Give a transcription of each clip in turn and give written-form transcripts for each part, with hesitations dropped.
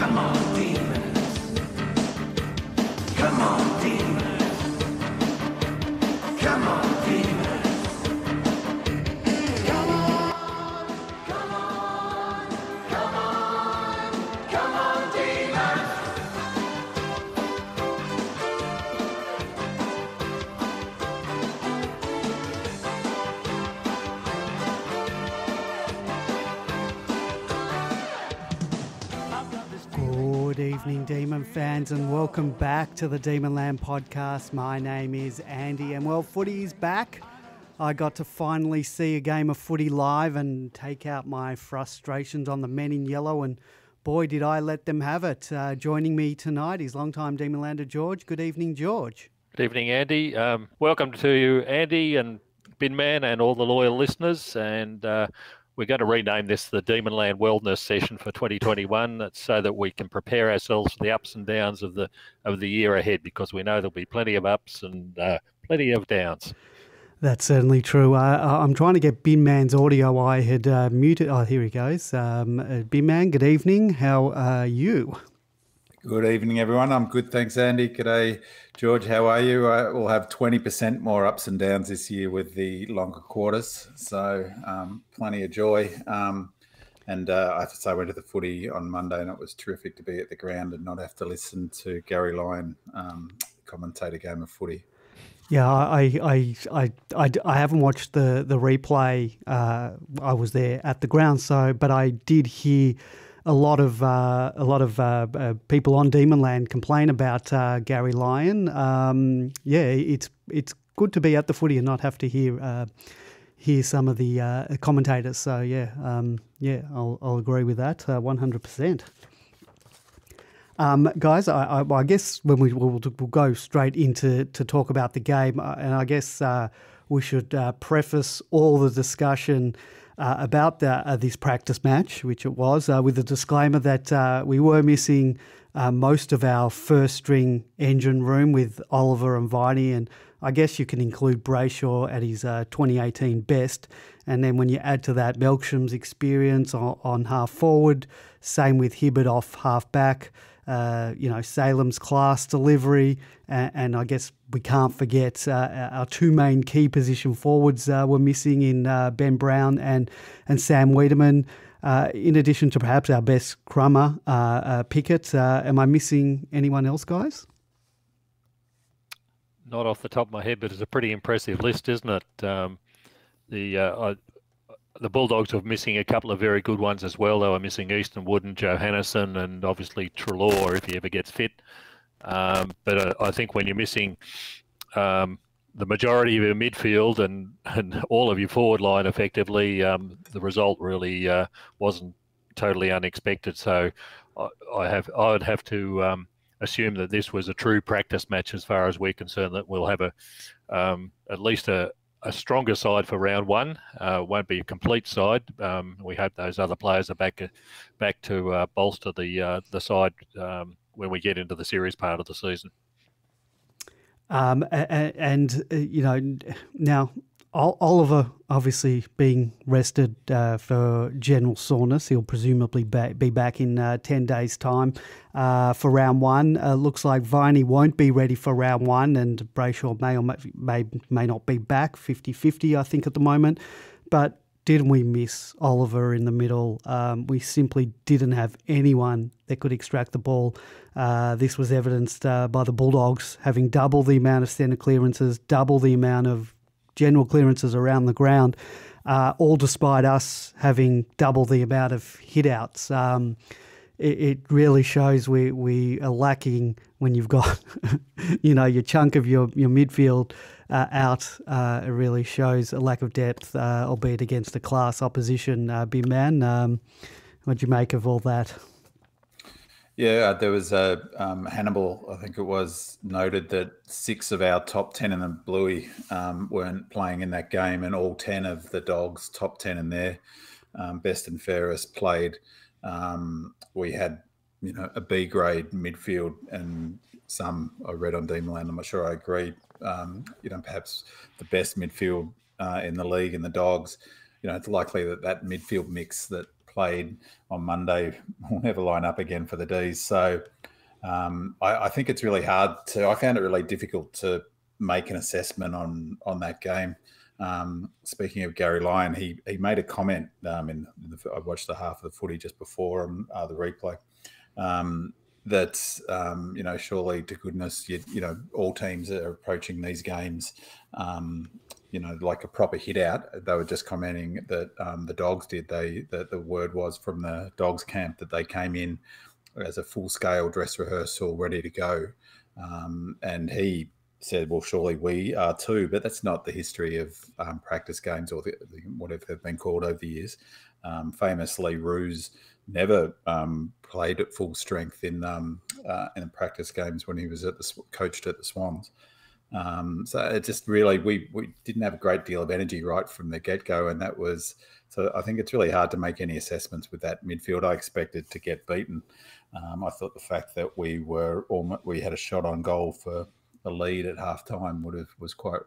Come on, Demons. Come on, Demons. Come on, Demons. Come on, come on, come on, come on, Demons. Good evening, Demon fans, and welcome back to the Demon Land podcast. My name is Andy, and well, footy is back. I got to finally see a game of footy live and take out my frustrations on the men in yellow, and boy, did I let them have it. Joining me tonight is longtime Demon Lander George. Good evening, George. Good evening, Andy. Welcome to you, Andy and Binman and all the loyal listeners. And we're going to rename this the Demon Land Wellness Session for 2021. That's so that we can prepare ourselves for the ups and downs of the year ahead, because we know there'll be plenty of ups and plenty of downs. That's certainly true. I'm trying to get Binman's audio. I had muted. Oh, here he goes. Binman, good evening. How are you? Good evening, everyone. I'm good, thanks, Andy. G'day, George. How are you? We'll have 20% more ups and downs this year with the longer quarters, so plenty of joy. And I have to say, I went to the footy on Monday, and it was terrific to be at the ground and not have to listen to Gary Lyon commentate a game of footy. Yeah, I haven't watched the replay. I was there at the ground, but I did hear a lot of people on Demon Land complain about Gary Lyon. It's good to be at the footy and not have to hear some of the commentators. So I'll agree with that 100%. Guys, I guess when we'll go straight into to talk about the game, and I guess we should preface all the discussion about this practice match, which it was, with a disclaimer that we were missing most of our first-string engine room with Oliver and Viney, and I guess you can include Brayshaw at his 2018 best. And then when you add to that Melksham's experience on half-forward, same with Hibbert off half-back, Salem's class delivery, and I guess we can't forget our two main key position forwards were missing in Ben Brown and Sam Wiedemann, in addition to perhaps our best crummer, Pickett. Am I missing anyone else, guys? Not off the top of my head, but it's a pretty impressive list, isn't it? The Bulldogs were missing a couple of very good ones as well. They were missing Easton Wood and Johannisen, and obviously Treloar if he ever gets fit. But I think when you're missing the majority of your midfield and all of your forward line effectively, the result really wasn't totally unexpected. So I would have to assume that this was a true practice match as far as we're concerned, that we'll have at least a stronger side for round one. Won't be a complete side. We hope those other players are back to bolster the side when we get into the serious part of the season. Now Oliver obviously being rested for general soreness. He'll presumably be back in 10 days' time for round one. Looks like Viney won't be ready for round one, and Brayshaw may not be back, 50-50 I think at the moment. But didn't we miss Oliver in the middle? We simply didn't have anyone that could extract the ball. This was evidenced by the Bulldogs having double the amount of centre clearances, double the amount of general clearances around the ground, all despite us having double the amount of hit-outs. It really shows we are lacking when you've got, your chunk of your midfield out. It really shows a lack of depth, albeit against a class opposition. Binman, what'd you make of all that? Yeah, there was Hannibal, I think it was, noted that 6 of our top 10 in the Bluey weren't playing in that game, and all 10 of the Dogs, top 10 in their best and fairest, played. We had, a B-grade midfield, and some I read on Demon Land, I'm not sure I agreed, perhaps the best midfield in the league in the Dogs. It's likely that midfield mix that played on Monday will never line up again for the Dees. So I think it's really hard I found it really difficult to make an assessment on that game. Speaking of Gary Lyon, he made a comment I watched the half of the footy just before the replay, that surely to goodness, all teams are approaching these games, like a proper hit out. They were just commenting that the Dogs did. That the word was from the Dogs camp that they came in as a full-scale dress rehearsal, ready to go, and he said, well, surely we are too, but that's not the history of practice games or whatever they've been called over the years. Famously, Roos never played at full strength in practice games when he was coached at the Swans. So it just really, we didn't have a great deal of energy right from the get-go, and that was, so I think it's really hard to make any assessments with that midfield. I expected to get beaten. I thought the fact that we had a shot on goal for a lead at halftime was quite,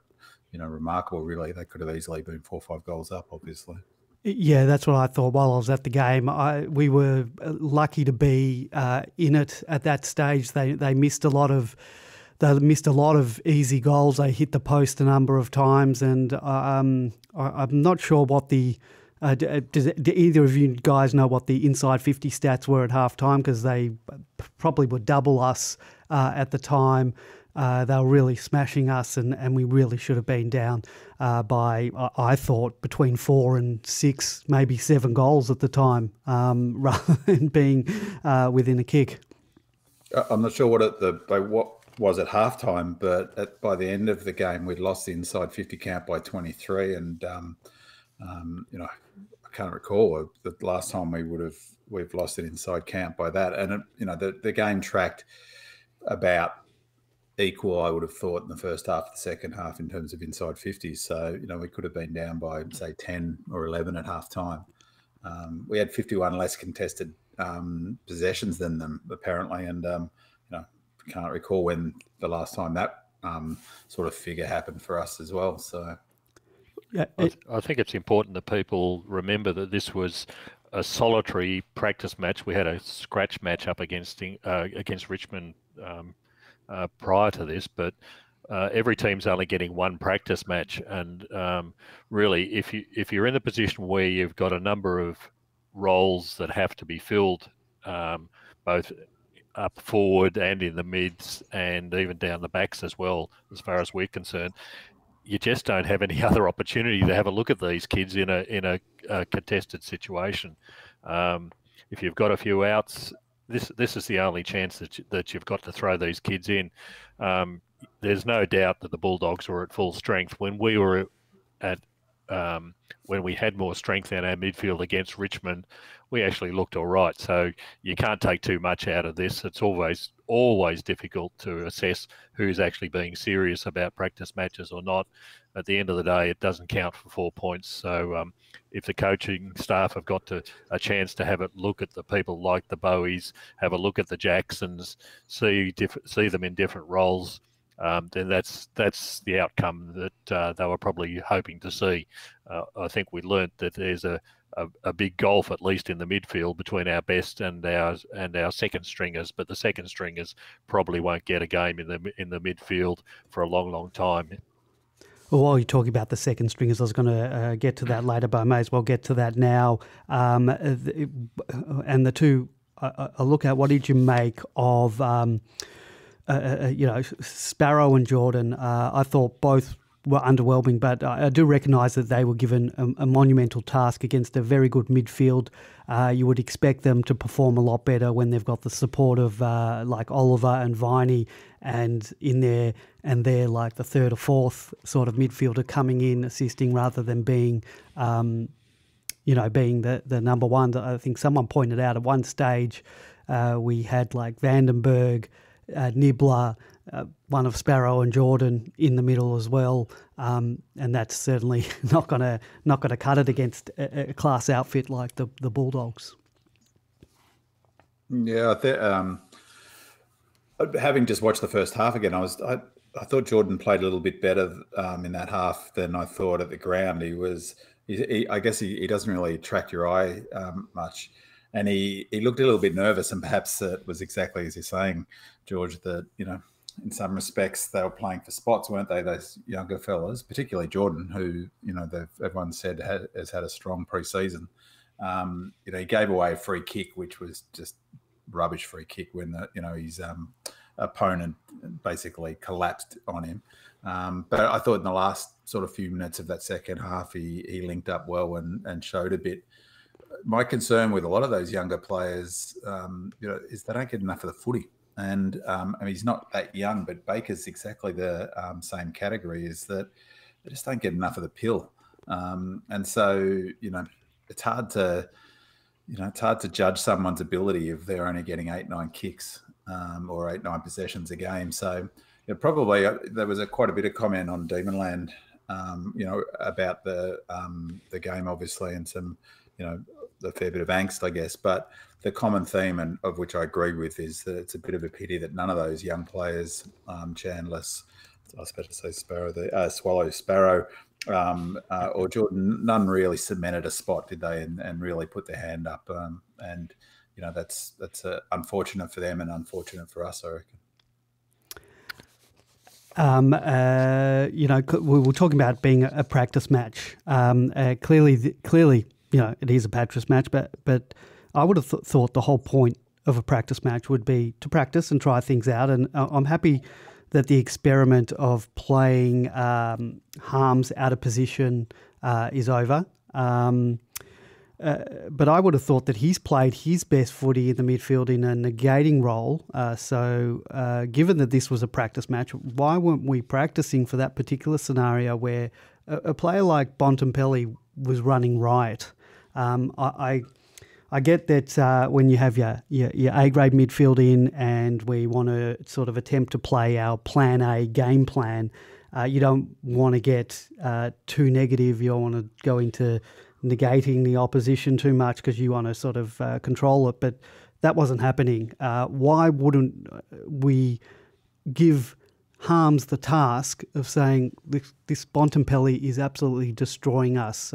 remarkable. Really, they could have easily been 4 or 5 goals up, obviously. Yeah, that's what I thought while I was at the game. We were lucky to be in it at that stage. They missed a lot of easy goals. They hit the post a number of times, and I'm not sure what the. Do either of you guys know what the inside 50 stats were at halftime? Because they probably would double us at the time. They were really smashing us, and we really should have been down by, I thought, between 4 and 6, maybe 7 goals at the time, rather than being within a kick. I'm not sure what was at halftime, but by the end of the game, we'd lost the inside 50 count by 23, and I can't recall the last time we've lost an inside count by that. And the game tracked about equal, I would have thought, in the first half, the second half in terms of inside 50s. So we could have been down by say 10 or 11 at half time. We had 51 less contested possessions than them apparently, and can't recall when the last time that sort of figure happened for us as well. So yeah, I think it's important that people remember that this was a solitary practice match. We had a scratch match up against Richmond prior to this, but every team's only getting one practice match, and really, if you're in the position where you've got a number of roles that have to be filled, both up forward and in the mids and even down the backs as well, as far as we're concerned, you just don't have any other opportunity to have a look at these kids in a contested situation. If you've got a few outs, this is the only chance that you've got to throw these kids in. There's no doubt that the Bulldogs were at full strength when we were when we had more strength in our midfield against Richmond. We actually looked all right. So you can't take too much out of this. It's always difficult to assess who's actually being serious about practice matches or not. At the end of the day, it doesn't count for 4 points. So if the coaching staff have got a chance to have a look at the people like the Bowies, have a look at the Jacksons, see them in different roles, then that's the outcome that they were probably hoping to see. I think we learnt that there's a big gulf, at least in the midfield, between our best and our second stringers. But the second stringers probably won't get a game in the midfield for a long time. Well, while you're talking about the second stringers, I was going to get to that later, but I may as well get to that now. And the two, I look at, what did you make of, Sparrow and Jordan? I thought both were underwhelming, but I do recognise that they were given a monumental task against a very good midfield. You would expect them to perform a lot better when they've got the support of like Oliver and Viney, and they're like the third or fourth sort of midfielder coming in assisting rather than being being the number one. I think someone pointed out at one stage we had like Vandenberg, Nibbler, one of Sparrow and Jordan in the middle as well, and that's certainly not gonna cut it against a class outfit like the Bulldogs. Yeah, having just watched the first half again, I thought Jordan played a little bit better in that half than I thought at the ground. He was I guess he doesn't really attract your eye much. And he looked a little bit nervous, and perhaps it was exactly as you're saying, George, that, in some respects they were playing for spots, weren't they, those younger fellas, particularly Jordan, who, everyone said has had a strong preseason. He gave away a free kick, which was just rubbish free kick when his opponent basically collapsed on him. But I thought in the last sort of few minutes of that second half, he linked up well and showed a bit. My concern with a lot of those younger players, is they don't get enough of the footy. And he's not that young, but Baker's exactly the same category, is that they just don't get enough of the pill. And so, it's hard to judge someone's ability if they're only getting 8-9 kicks or 8-9 possessions a game. So probably there was quite a bit of comment on Demonland, about the game, obviously, and some, a fair bit of angst, I guess. But the common theme, and of which I agree with, is that it's a bit of a pity that none of those young players, Chandless, I was about to say Swallow Sparrow, or Jordan, none really cemented a spot, did they, and really put their hand up. And that's unfortunate for them and unfortunate for us, I reckon. We were talking about being a practice match. Clearly, it is a practice match, but I would have thought the whole point of a practice match would be to practice and try things out. And I'm happy that the experiment of playing Harms out of position is over. But I would have thought that he's played his best footy in the midfield in a negating role. So given that this was a practice match, why weren't we practicing for that particular scenario where a player like Bontempelli was running riot? I get that when you have your A-grade midfield in and we want to sort of attempt to play our plan A game plan, you don't want to get too negative. You don't want to go into negating the opposition too much because you want to sort of control it. But that wasn't happening. Why wouldn't we give Harms the task of saying this Bontempelli is absolutely destroying us?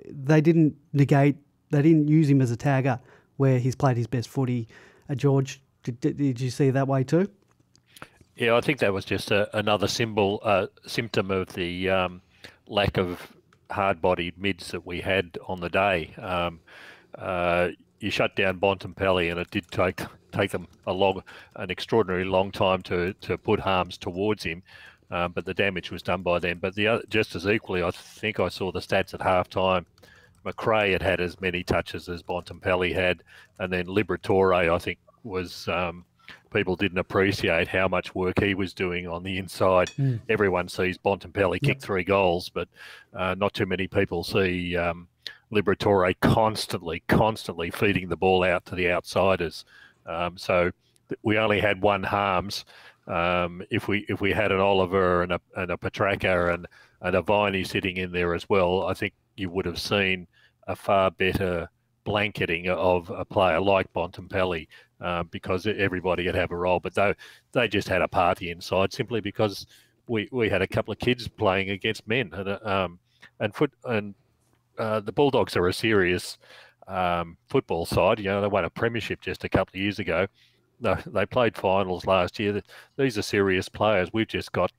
They didn't negate. They didn't use him as a tagger where he's played his best footy. George, did you see it that way too? Yeah, I think that was just another symptom of the lack of hard-bodied mids that we had on the day. You shut down Bontempelli, and it did take them an extraordinarily long time to put Harms towards him. But the damage was done by them. But just as equally, I think I saw the stats at halftime. McRae had as many touches as Bontempelli had, and then Liberatore, I think, was people didn't appreciate how much work he was doing on the inside. Everyone sees Bontempelli kick 3 goals, but not too many people see Liberatore constantly feeding the ball out to the outsiders. So we only had one Harms. If we had an Oliver and a Petraka and a Viney sitting in there as well, I think you would have seen a far better blanketing of a player like Bontempelli, because everybody would have a role. But they just had a party inside simply because we had a couple of kids playing against men, and the Bulldogs are a serious football side. They won a premiership just a couple of years ago. They played finals last year. These are serious players. We've just got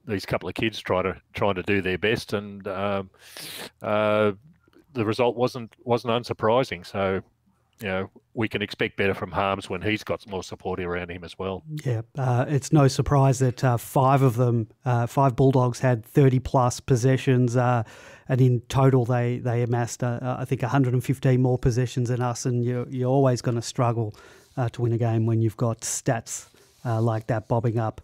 these couple of kids trying to do their best, and the result wasn't unsurprising. So, we can expect better from Harms when he's got more support around him as well. Yeah, it's no surprise that 5 Bulldogs had 30-plus possessions, and in total they amassed, I think, 115 more possessions than us, and you're always going to struggle to win a game when you've got stats like that bobbing up.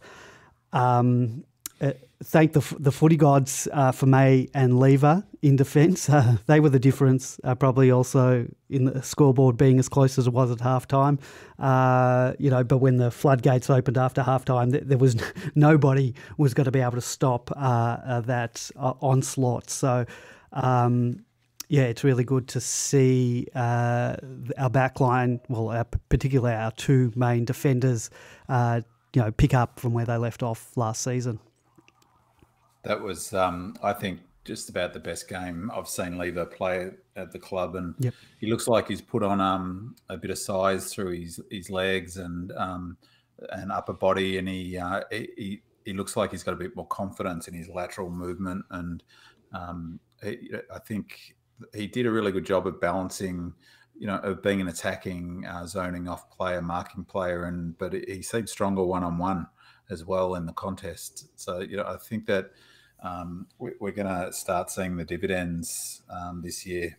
Thank the footy gods for May and Lever in defence. They were the difference, probably also in the scoreboard being as close as it was at halftime. But when the floodgates opened after halftime, there was nobody was going to be able to stop that onslaught. So, it's really good to see our backline, particularly our 2 main defenders, pick up from where they left off last season. That was, I think, just about the best game I've seen Lever play at the club, and he looks like he's put on a bit of size through his legs and upper body, and he looks like he's got a bit more confidence in his lateral movement, and I think he did a really good job of balancing, of being an attacking, zoning off player, marking player, but he seemed stronger one-on-one as well in the contest. So, I think that we're going to start seeing the dividends this year.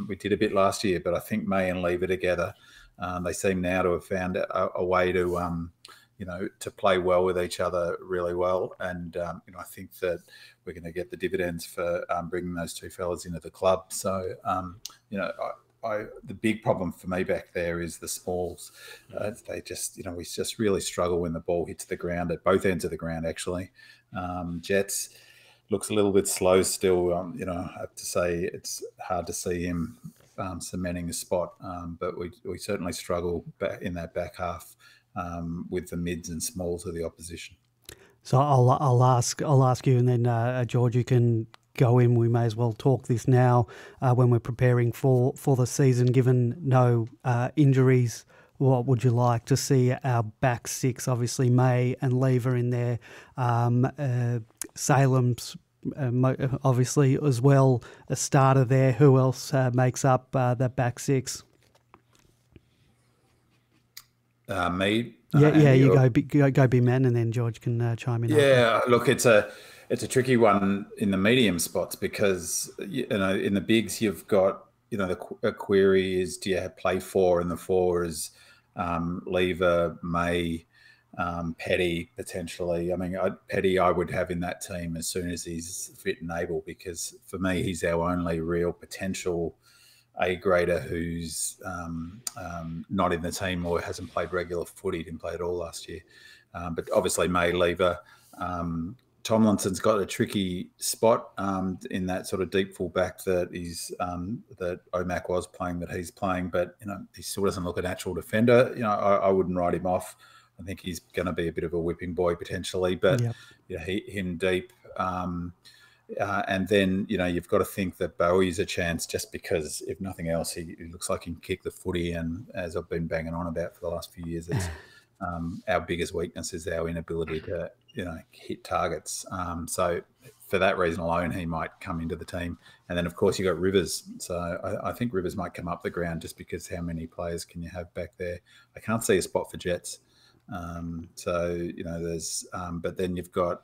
We did a bit last year, but I think May and Lever together, they seem now to have found a way to, to play well with each other really well. And, I think that we're going to get the dividends for bringing those two fellas into the club. So, the big problem for me back there is the smalls. They just, we just really struggle when the ball hits the ground at both ends of the ground, actually. Jets looks a little bit slow still. I have to say it's hard to see him cementing a spot, but we certainly struggle in that back half with the mids and smalls of the opposition. So I'll ask you, and then George, you can go in. We may as well talk this now when we're preparing for the season. Given no injuries, what would you like to see our back six? Obviously, May and Lever in there. Salem's obviously as well a starter there. Who else makes up that back six? Me. You go big man, and then George can chime in. Yeah, look, it's a tricky one in the medium spots because in the bigs you've got the query is, do you play four, and the four is Lever, May, Petty potentially. I mean, Petty I would have in that team as soon as he's fit and able, because for me he's our only real potential A-grader who's not in the team or hasn't played regular footy. Didn't play at all last year. But obviously May, Lever. Tomlinson's got a tricky spot in that sort of deep fullback that that Omac was playing, that he's playing, but he still doesn't look a natural defender. I wouldn't write him off. I think he's going to be a bit of a whipping boy potentially, but him deep. And then, you've got to think that Bowie's a chance, just because, if nothing else, he looks like he can kick the footy. And as I've been banging on about for the last few years, it's our biggest weakness is our inability to, hit targets. So for that reason alone, he might come into the team. And then, of course, you've got Rivers. So I think Rivers might come up the ground, just because how many players can you have back there? I can't see a spot for Jets. There's but then you've got,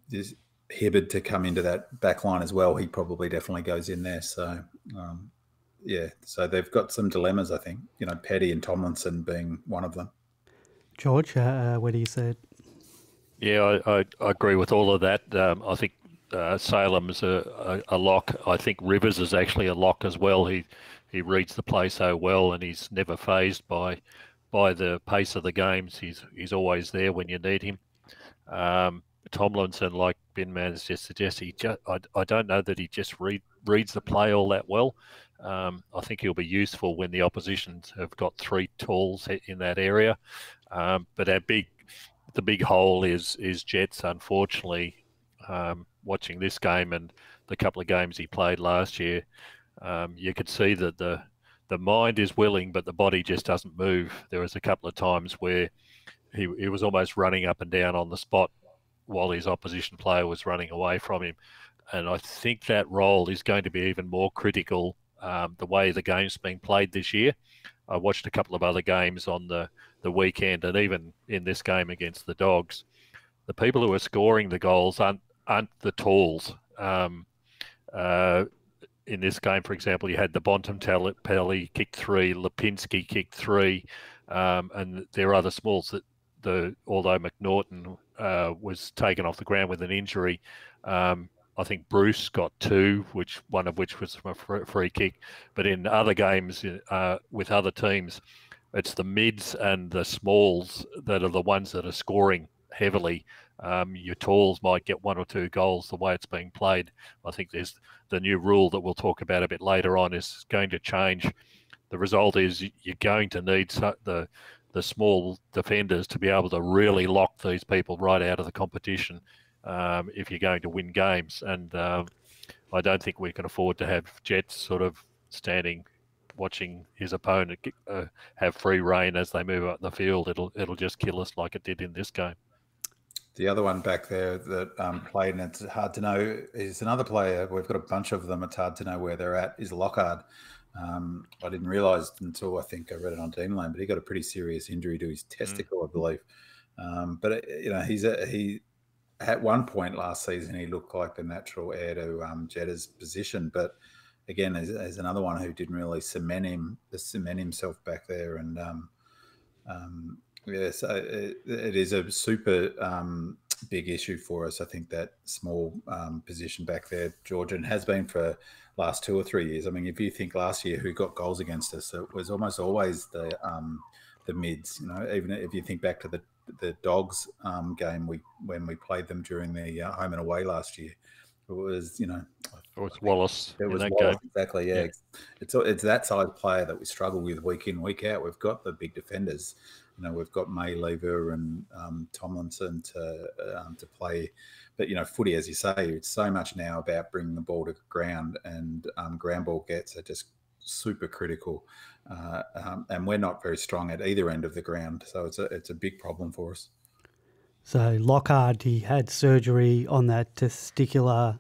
there's Hibbard to come into that back line as well. He probably definitely goes in there. So, so they've got some dilemmas, I think, Petty and Tomlinson being one of them. George, where do you see it? Yeah, I agree with all of that. I think Salem's a lock. I think Rivers is actually a lock as well. He reads the play so well, and he's never fazed by the pace of the games. He's always there when you need him. Tomlinson, like Ben Mann's just suggested, I don't know that he just reads the play all that well. I think he'll be useful when the oppositions have got three talls in that area. But the big hole is Jets, unfortunately. Watching this game and the couple of games he played last year, you could see that the mind is willing, but the body just doesn't move. There was a couple of times where he was almost running up and down on the spot while his opposition player was running away from him. And I think that role is going to be even more critical the way the game's being played this year. I watched a couple of other games on the weekend, and even in this game against the Dogs, the people who are scoring the goals aren't the talls. In this game, for example, you had the Bontempelli kicked 3, Lipinski kicked 3, and there are other smalls that although McNaughton was taken off the ground with an injury, I think Bruce got 2, one of which was from a free kick. But in other games with other teams, it's the mids and the smalls that are the ones that are scoring heavily. Your talls might get 1 or 2 goals the way it's being played. I think there's the new rule that we'll talk about a bit later on is going to change. The result is you're going to need the small defenders to be able to really lock these people right out of the competition. if you're going to win games. And I don't think we can afford to have Jets sort of standing, watching his opponent have free rein as they move up the field. It'll just kill us like it did in this game. The other one back there that played, and it's hard to know, is another player. We've got a bunch of them. It's hard to know where they're at. Is Lockhart. I didn't realise until I think I read it on Team Lane, but he got a pretty serious injury to his testicle, I believe. But he at one point last season he looked like the natural heir to Jeddah's position, but again, there's another one who didn't really cement himself back there, and so it is a super big issue for us. I think that small position back there, George, and has been for last 2 or 3 years. I mean, if you think last year who got goals against us, it was almost always the mids. Even if you think back to the Dogs game when we played them during the home and away last year, it was it was Wallace. It was that Wallace, game. exactly. Yeah. It's that size player that we struggle with week in, week out. We've got the big defenders. We've got Maylever and Tomlinson to play, but footy, as you say, it's so much now about bringing the ball to ground, and ground ball gets are just super critical, and we're not very strong at either end of the ground, so it's a big problem for us. So Lockhart, he had surgery on that testicular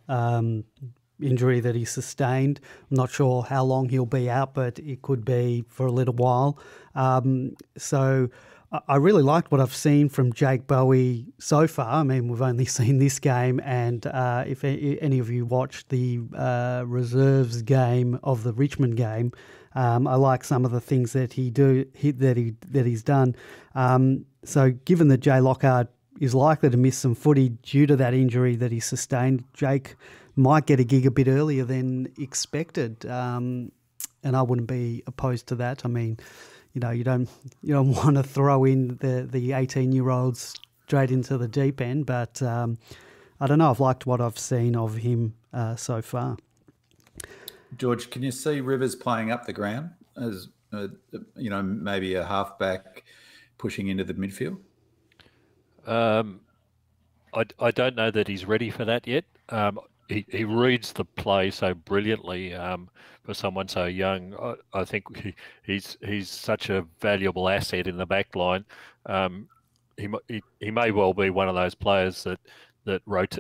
injury that he sustained. I'm not sure how long he'll be out, but it could be for a little while. So I really liked what I've seen from Jake Bowie so far. I mean, we've only seen this game, and if any of you watched the reserves game of the Richmond game, I like some of the things that he's done. So given that Jay Lockhart is likely to miss some footy due to that injury that he sustained, Jake might get a gig a bit earlier than expected, and I wouldn't be opposed to that. I mean, you don't want to throw in the 18-year-olds straight into the deep end, but I don't know. I've liked what I've seen of him so far. George, can you see Rivers playing up the ground as maybe a halfback pushing into the midfield? I don't know that he's ready for that yet. He reads the play so brilliantly for someone so young. I think he's such a valuable asset in the back line. He may well be one of those players that rotate.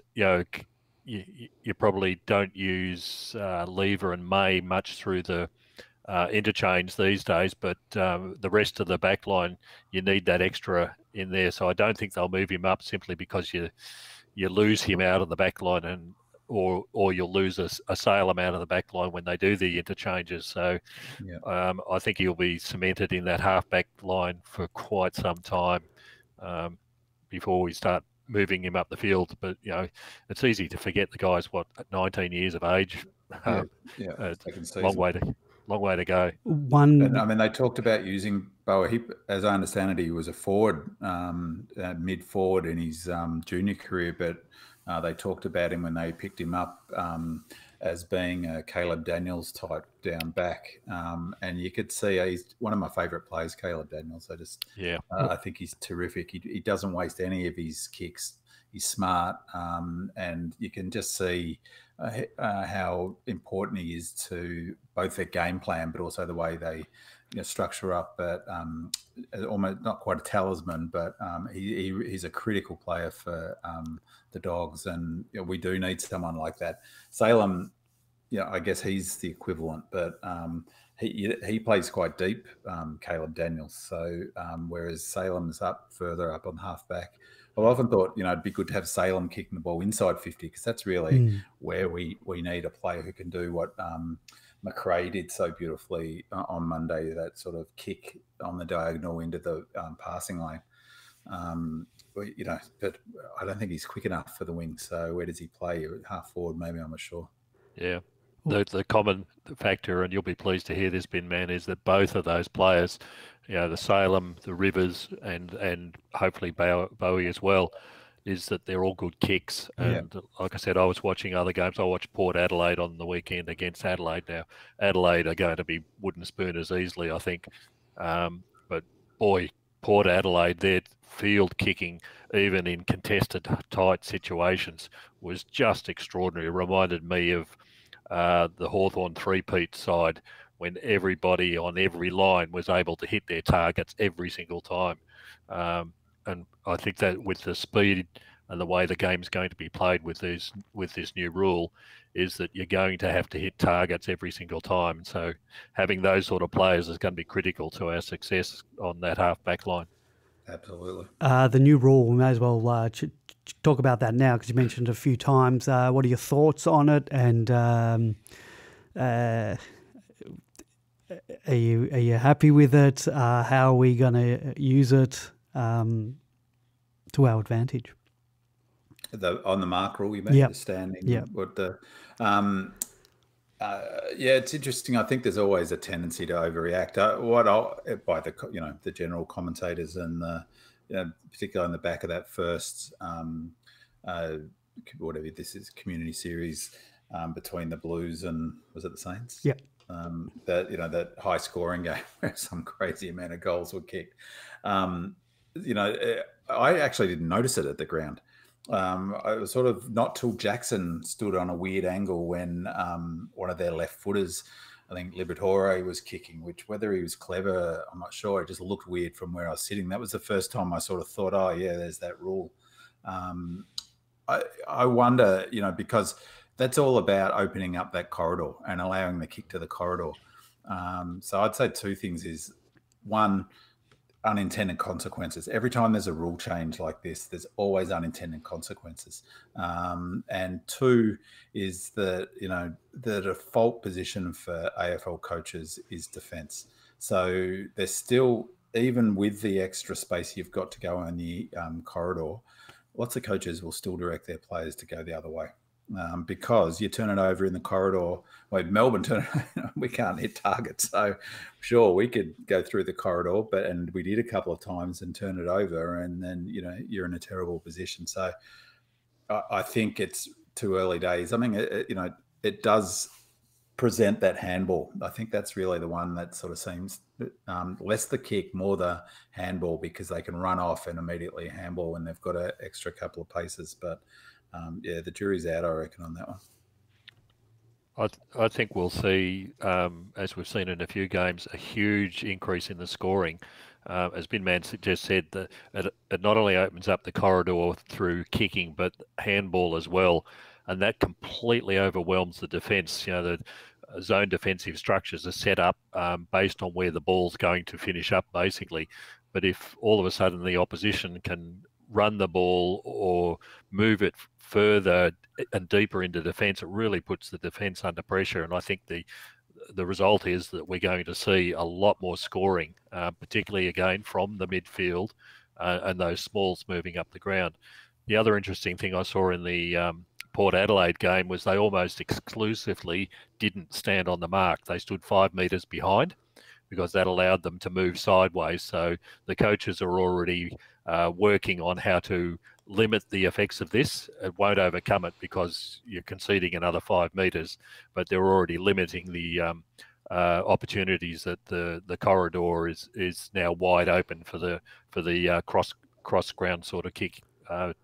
You probably don't use Lever and May much through the interchange these days, but the rest of the back line, you need that extra in there. So I don't think they'll move him up simply because you lose him out of the back line, or you'll lose a Salem out of the back line when they do the interchanges. So I think he'll be cemented in that halfback line for quite some time before we start moving him up the field. But it's easy to forget the guy's 19 years of age. Long way to go. And, I mean, they talked about using Boa. As I understand it, he was a forward, mid forward in his junior career, but they talked about him when they picked him up as being a Caleb Daniels type down back, and you could see he's one of my favourite players, Caleb Daniels. I think he's terrific. He doesn't waste any of his kicks. He's smart, and you can just see how important he is to both their game plan, but also the way they structure up. But almost not quite a talisman, but he's a critical player for the Dogs, and we do need someone like that. Salem, I guess he's the equivalent, but he plays quite deep, Caleb Daniels. So whereas Salem's further up on halfback. I've often thought, it'd be good to have Salem kicking the ball inside 50, because that's really where we need a player who can do what McRae did so beautifully on Monday, that sort of kick on the diagonal into the passing lane. But I don't think he's quick enough for the wing. So where does he play? Half forward, maybe, I'm not sure. Yeah. The common factor, and you'll be pleased to hear this, Bin Man, is that both of those players, the Salem, the Rivers, and hopefully Bowie as well, is that they're all good kicks. And like I said, I was watching other games. I watched Port Adelaide on the weekend against Adelaide. Now, Adelaide are going to be wooden spooners easily, I think. But boy, Port Adelaide, their field kicking, even in contested tight situations, was just extraordinary. It reminded me of the Hawthorn three-peat side, when everybody on every line was able to hit their targets every single time. And I think that with the speed and the way the game's going to be played with this new rule, is that you're going to have to hit targets every single time. So having those sort of players is going to be critical to our success on that half-back line. Absolutely. The new rule, we may as well talk about that now because you mentioned it a few times. What are your thoughts on it? And are you happy with it? How are we going to use it to our advantage? On the mark rule, you mean? Yep. The standing. Yep. What the? Yeah, it's interesting. I think there's always a tendency to overreact. By the general commentators and particularly on the back of that first whatever this is, community series between the Blues and, was it the Saints? Yeah. That high scoring game where some crazy amount of goals were kicked. I actually didn't notice it at the ground. I was sort of not till Jackson stood on a weird angle when one of their left footers, I think Liberatore, was kicking, which, whether he was clever, I'm not sure. It just looked weird from where I was sitting. That was the first time I sort of thought, oh yeah, there's that rule. I wonder, because that's all about opening up that corridor and allowing the kick to the corridor. So I'd say two things is, one, unintended consequences. Every time there's a rule change like this, there's always unintended consequences. And two is that, the default position for AFL coaches is defence. So there's still, even with the extra space you've got to go in the corridor, lots of coaches will still direct their players to go the other way. Because you turn it over in the corridor. Well, Melbourne, we can't hit targets. So sure, we could go through the corridor, and we did a couple of times and turn it over, and then, you're in a terrible position. So I think it's too early days. I mean, it does present that handball. I think that's really the one that sort of seems less the kick, more the handball, because they can run off and immediately handball when they've got an extra couple of paces. But the jury's out, I reckon, on that one. I think we'll see, as we've seen in a few games, a huge increase in the scoring. As Binman just said, that it not only opens up the corridor through kicking, but handball as well. And that completely overwhelms the defence. The zone defensive structures are set up based on where the ball's going to finish up, basically. But if all of a sudden the opposition can run the ball or move it further and deeper into defence, it really puts the defence under pressure. And I think the result is that we're going to see a lot more scoring, particularly again from the midfield and those smalls moving up the ground. The other interesting thing I saw in the Port Adelaide game was they almost exclusively didn't stand on the mark. They stood 5 metres behind, because that allowed them to move sideways. So the coaches are already working on how to limit the effects of this. It won't overcome it because you're conceding another 5 metres, but they're already limiting the opportunities that the corridor is now wide open for the cross ground sort of kick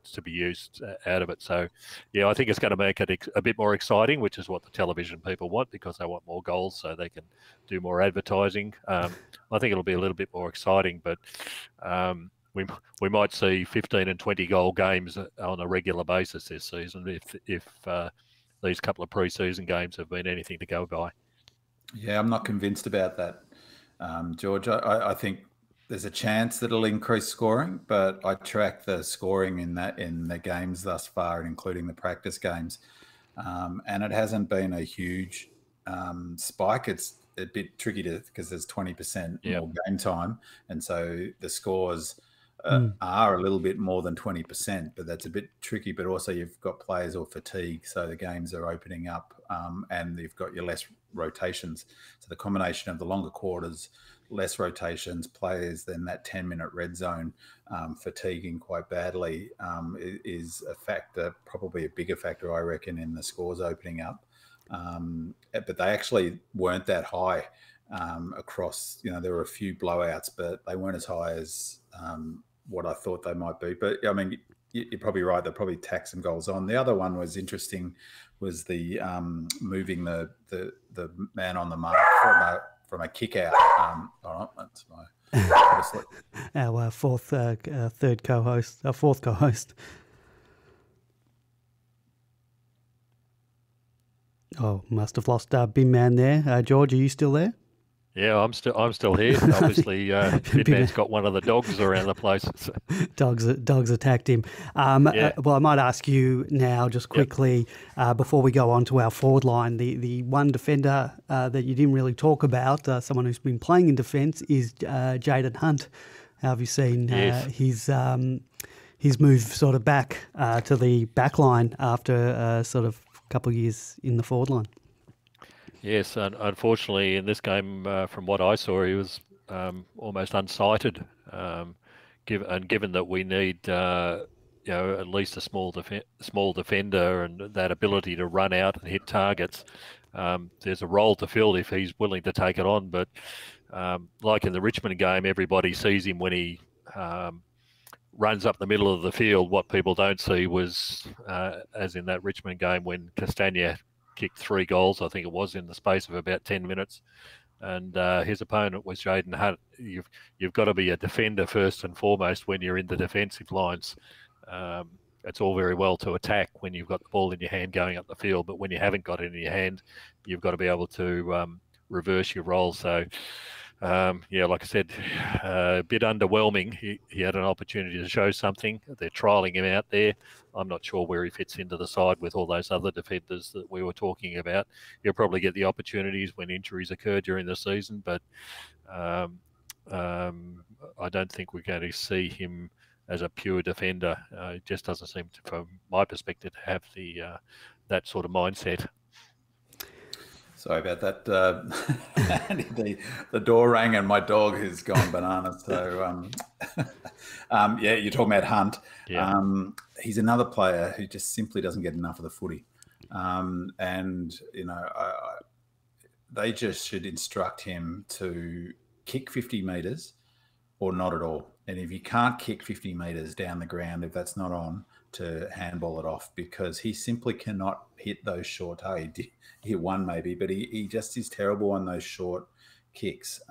to be used out of it. So, yeah, I think it's going to make it a bit more exciting, which is what the television people want, because they want more goals so they can do more advertising. I think it'll be a little bit more exciting, but we might see 15 and 20 goal games on a regular basis this season if these couple of pre-season games have been anything to go by. Yeah, I'm not convinced about that, George. I think there's a chance that it'll increase scoring, but I track the scoring in the games thus far, including the practice games, and it hasn't been a huge spike. It's a bit tricky because there's 20% more game time, and so the scores are a little bit more than 20%, but that's a bit tricky. But also you've got players or fatigue, so the games are opening up, and you've got your less rotations. So the combination of the longer quarters, less rotations, players, then that 10-minute red zone fatiguing quite badly is a factor, probably a bigger factor, I reckon, in the scores opening up. But they actually weren't that high across. There were a few blowouts, but they weren't as high as what I thought they might be. But I mean, you're probably right. They'll probably tack some goals on. The other one was interesting, was the moving the man on the mark from a kick out. All right, that's my our fourth co-host. Oh, must have lost Bin Man there. George, are you still there? Yeah, I'm still here. Obviously, Bin Man's got one of the dogs around the place. Dogs attacked him. Yeah. Well, I might ask you now, just quickly, before we go on to our forward line, the one defender that you didn't really talk about, someone who's been playing in defence, is Jaden Hunt. How have you seen his move sort of back to the back line after sort of a couple of years in the forward line? Yes, unfortunately, in this game, from what I saw, he was almost unsighted. Given that we need, at least a small defender and that ability to run out and hit targets, there's a role to fill if he's willing to take it on. But like in the Richmond game, everybody sees him when he runs up the middle of the field. What people don't see was, as in that Richmond game when Castagna kicked 3 goals, I think it was, in the space of about 10 minutes. And his opponent was Jaden Hunt. You've got to be a defender first and foremost when you're in the defensive lines. It's all very well to attack when you've got the ball in your hand going up the field, but when you haven't got it in your hand, you've got to be able to reverse your role. So, like I said, a bit underwhelming. He had an opportunity to show something. They're trialling him out there. I'm not sure where he fits into the side with all those other defenders that we were talking about. He'll probably get the opportunities when injuries occur during the season, but I don't think we're going to see him as a pure defender. It just doesn't seem to, from my perspective, to have that sort of mindset. Sorry about that. The door rang and my dog has gone bananas. So, you're talking about Hunt. Yeah. He's another player who just simply doesn't get enough of the footy. They just should instruct him to kick 50 metres or not at all. And if you can't kick 50 metres down the ground, if that's not on, to handball it off, because he simply cannot hit those short. He hit one maybe, but he just is terrible on those short kicks.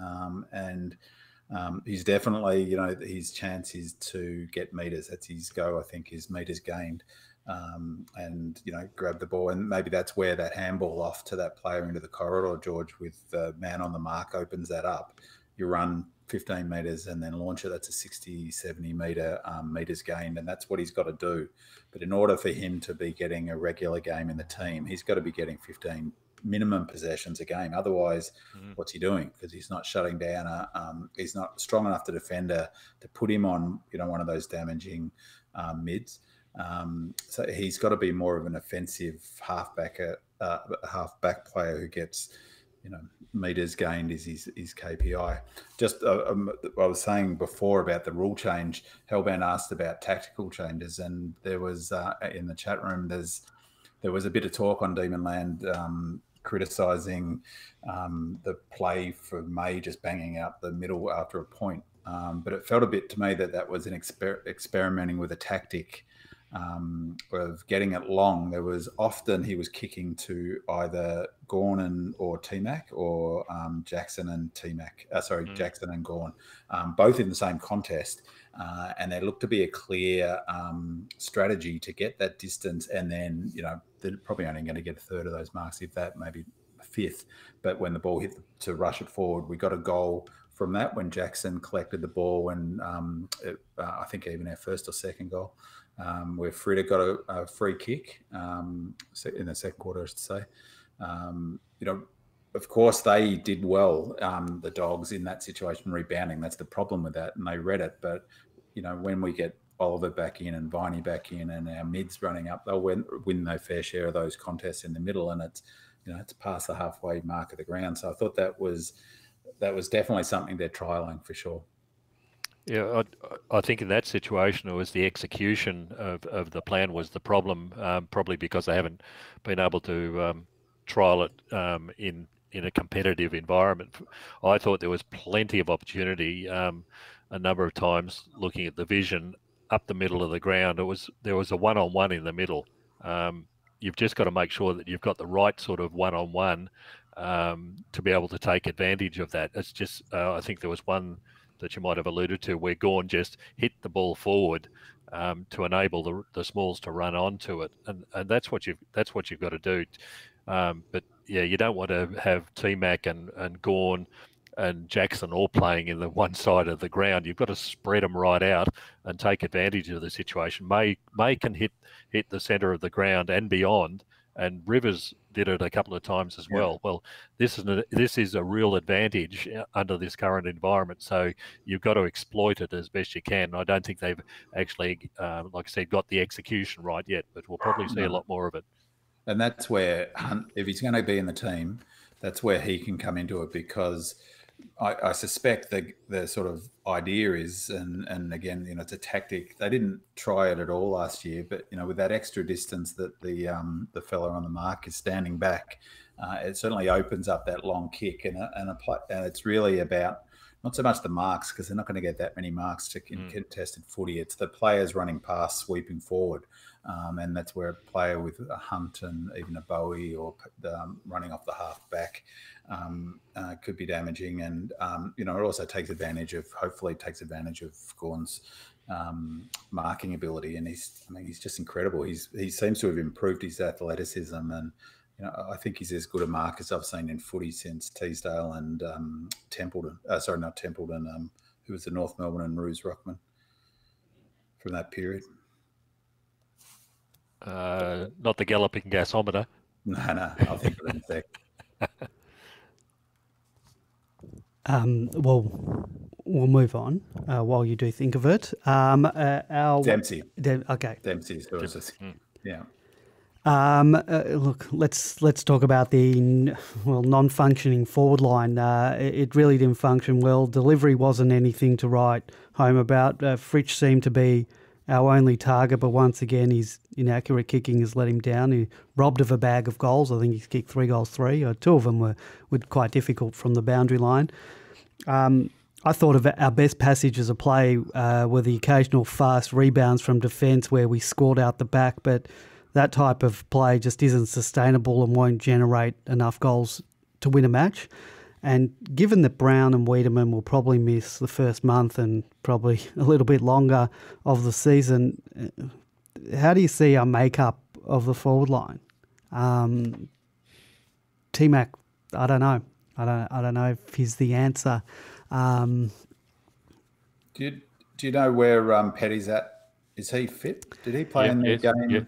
He's definitely, his chance is to get metres. That's his go, I think, is metres gained. Grab the ball. And maybe that's where that handball off to that player into the corridor, George, with the man on the mark, opens that up. You run 15 metres and then launch it. That's a 60, 70 metres gained, and that's what he's got to do. But in order for him to be getting a regular game in the team, he's got to be getting 15 minimum possessions a game. Otherwise, what's he doing? Because he's not shutting down. He's not strong enough to defender to put him on, one of those damaging mids. So he's got to be more of an offensive halfback player who gets, metres gained is his KPI. Just I was saying before about the rule change. Hellbound asked about tactical changes, and there was in the chat room there was a bit of talk on Demonland criticising the play for May just banging out the middle after a point. But it felt a bit to me that was an experimenting with a tactic of getting it long. There was often he was kicking to either Gorn or T-Mac, or Jackson and T-Mac. Jackson and Gorn, both in the same contest. And there looked to be a clear strategy to get that distance, and then they're probably only going to get a third of those marks, if that, maybe a fifth. But when the ball hit to rush it forward, we got a goal from that when Jackson collected the ball, and I think even our first or second goal, where Frida got a free kick in the second quarter, I should say. Of course, they did well, the Dogs, in that situation, rebounding. That's the problem with that, and they read it. But, when we get Oliver back in and Viney back in and our mids running up, they'll win their fair share of those contests in the middle, and it's past the halfway mark of the ground. So I thought that was definitely something they're trialling for sure. Yeah, I think in that situation it was the execution of the plan was the problem, probably because they haven't been able to trial it in in a competitive environment. I thought there was plenty of opportunity a number of times looking at the vision up the middle of the ground. There was a one-on-one in the middle. You've just got to make sure that you've got the right sort of one-on-one to be able to take advantage of that. It's just I think there was one that you might have alluded to where Gawn just hit the ball forward to enable the smalls to run onto it, and that's what you've got to do. But yeah, you don't want to have T-Mac and Gawn and Jackson all playing in the one side of the ground. You've got to spread them right out and take advantage of the situation. May can hit the centre of the ground and beyond, and Rivers did it a couple of times as well. Well, this is a real advantage under this current environment. So you've got to exploit it as best you can. I don't think they've actually, like I said, got the execution right yet, but we'll probably see a lot more of it. And that's where Hunt, if he's going to be in the team, that's where he can come into it, because I suspect the sort of idea is, and again, you know, it's a tactic. They didn't try it at all last year, but you know, with that extra distance that the fella on the mark is standing back, it certainly opens up that long kick, and it's really about not so much the marks, because they're not going to get that many marks to contested footy. It's the players running past, sweeping forward, and that's where a player with a Hunt and even a Bowie or running off the half back could be damaging. And you know, it also hopefully takes advantage of Gawn's marking ability. And he's just incredible. He seems to have improved his athleticism, and you know, I think he's as good a mark as I've seen in footy since Teasdale and Templeton. Sorry, not Templeton. Who was the North Melbourne and Roos Rockman from that period? Not the galloping gasometer. No, I'll think of it in a sec. Well, we'll move on while you do think of it. Dempsey. Okay. Dempsey. Yeah. Look, let's talk about the non-functioning forward line. It really didn't function well. Delivery wasn't anything to write home about. Fritsch seemed to be our only target, but once again, his inaccurate kicking has let him down. He robbed of a bag of goals. I think he's kicked 3 goals, 3. Or 2 of them were quite difficult from the boundary line. I thought of our best passages of play were the occasional fast rebounds from defence where we scored out the back, but that type of play just isn't sustainable and won't generate enough goals to win a match. And given that Brown and Wiedemann will probably miss the first month and probably a little bit longer of the season, how do you see our makeup of the forward line? T-Mac, I don't know. I don't know if he's the answer. Do you know where Petty's at? Is he fit? Did he play in the game?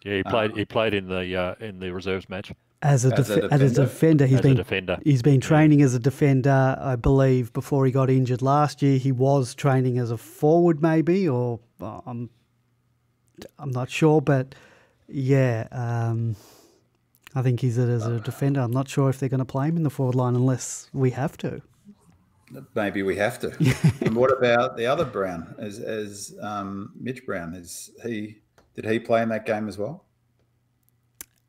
Yeah, he played in the reserves match. As a defender, he's been training as a defender, I believe, before he got injured last year. He was training as a forward, maybe, or I'm not sure, but yeah, I think he's as a defender. I'm not sure if they're going to play him in the forward line unless we have to. Maybe we have to. And what about the other Brown? As Mitch Brown, did he play in that game as well?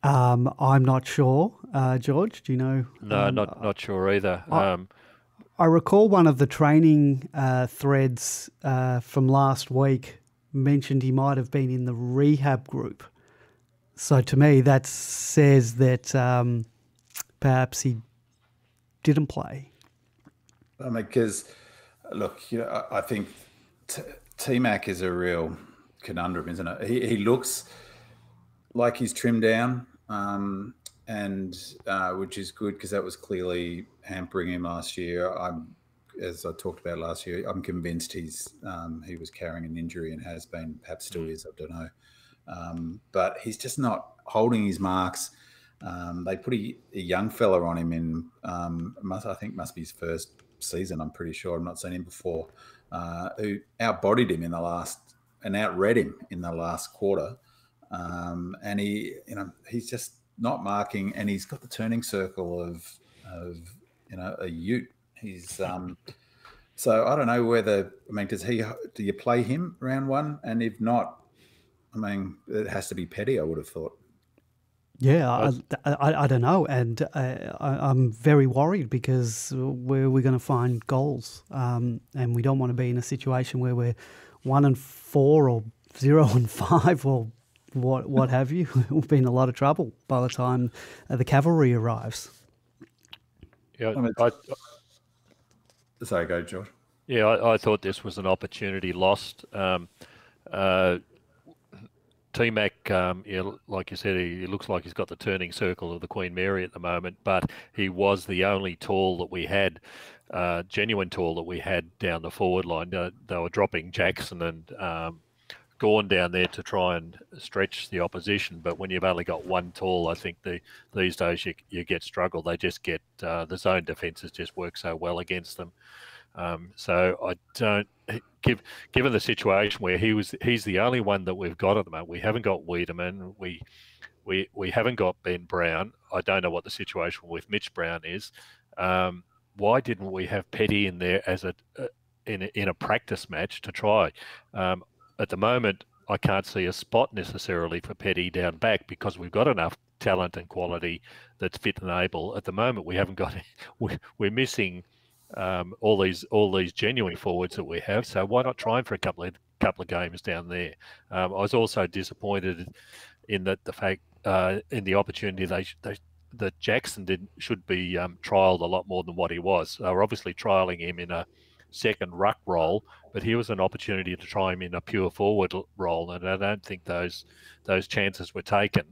I'm not sure. George, do you know? No, not sure either. I recall one of the training threads from last week mentioned he might have been in the rehab group. So to me, that says that perhaps he didn't play. I mean, because look, I think T-Mac is a real conundrum, isn't it? He looks like he's trimmed down, and which is good because that was clearly hampering him last year. As I talked about last year, I'm convinced he was carrying an injury and has been, perhaps still is, I don't know. But he's just not holding his marks. They put a young fella on him in, I think must be his first season, I'm pretty sure. I've not seen him before, who outbodied him and outread him in the last quarter. And he's just not marking, and he's got the turning circle of a ute. He's so I don't know whether, do you play him round 1? And if not, it has to be Petty, I would have thought. Yeah, I don't know, and I'm very worried because where are we going to find goals? And we don't want to be in a situation where we're 1-4 or 0-5 or what have you. We'll be in a lot of trouble by the time the cavalry arrives. Yeah, I mean, sorry, go, George. yeah, I thought this was an opportunity lost. T-Mac, yeah, like you said, he looks like he's got the turning circle of the Queen Mary at the moment, but he was the only tall that we had, genuine tall that we had down the forward line. They were dropping Jackson and Gawn down there to try and stretch the opposition, but when you've only got one tall, I think these days you get struggle. They just get the zone defences just work so well against them. So I don't given the situation where he's the only one that we've got at the moment. We haven't got Wiedemann. We haven't got Ben Brown. I don't know what the situation with Mitch Brown is. Why didn't we have Petty in there as in a practice match to try? At the moment, I can't see a spot necessarily for Petty down back because we've got enough talent and quality that's fit and able. At the moment, we haven't got. We're missing all these genuine forwards that we have. So why not try him for a couple of games down there? I was also disappointed in the fact in the opportunity that Jackson should be trialled a lot more than what he was. They were obviously trialling him in a second ruck role, but here was an opportunity to try him in a pure forward role, and I don't think those chances were taken.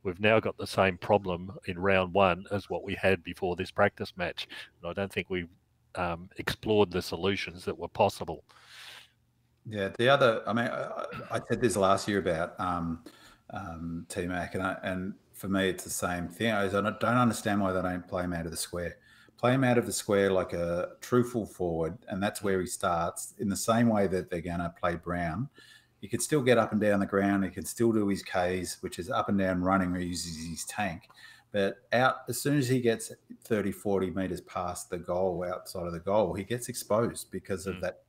We've now got the same problem in round one as what we had before this practice match, and I don't think we've explored the solutions that were possible. Yeah, the other, I mean, I said this last year about T-Mac, and for me, it's the same thing. I don't understand why they don't play him out of the square. Play him out of the square like a true full forward, and that's where he starts. In the same way that they're going to play Brown, he can still get up and down the ground. He can still do his Ks, which is up and down running, or uses his tank. But out as soon as he gets 30, 40 metres past the goal, outside of the goal, he gets exposed because of that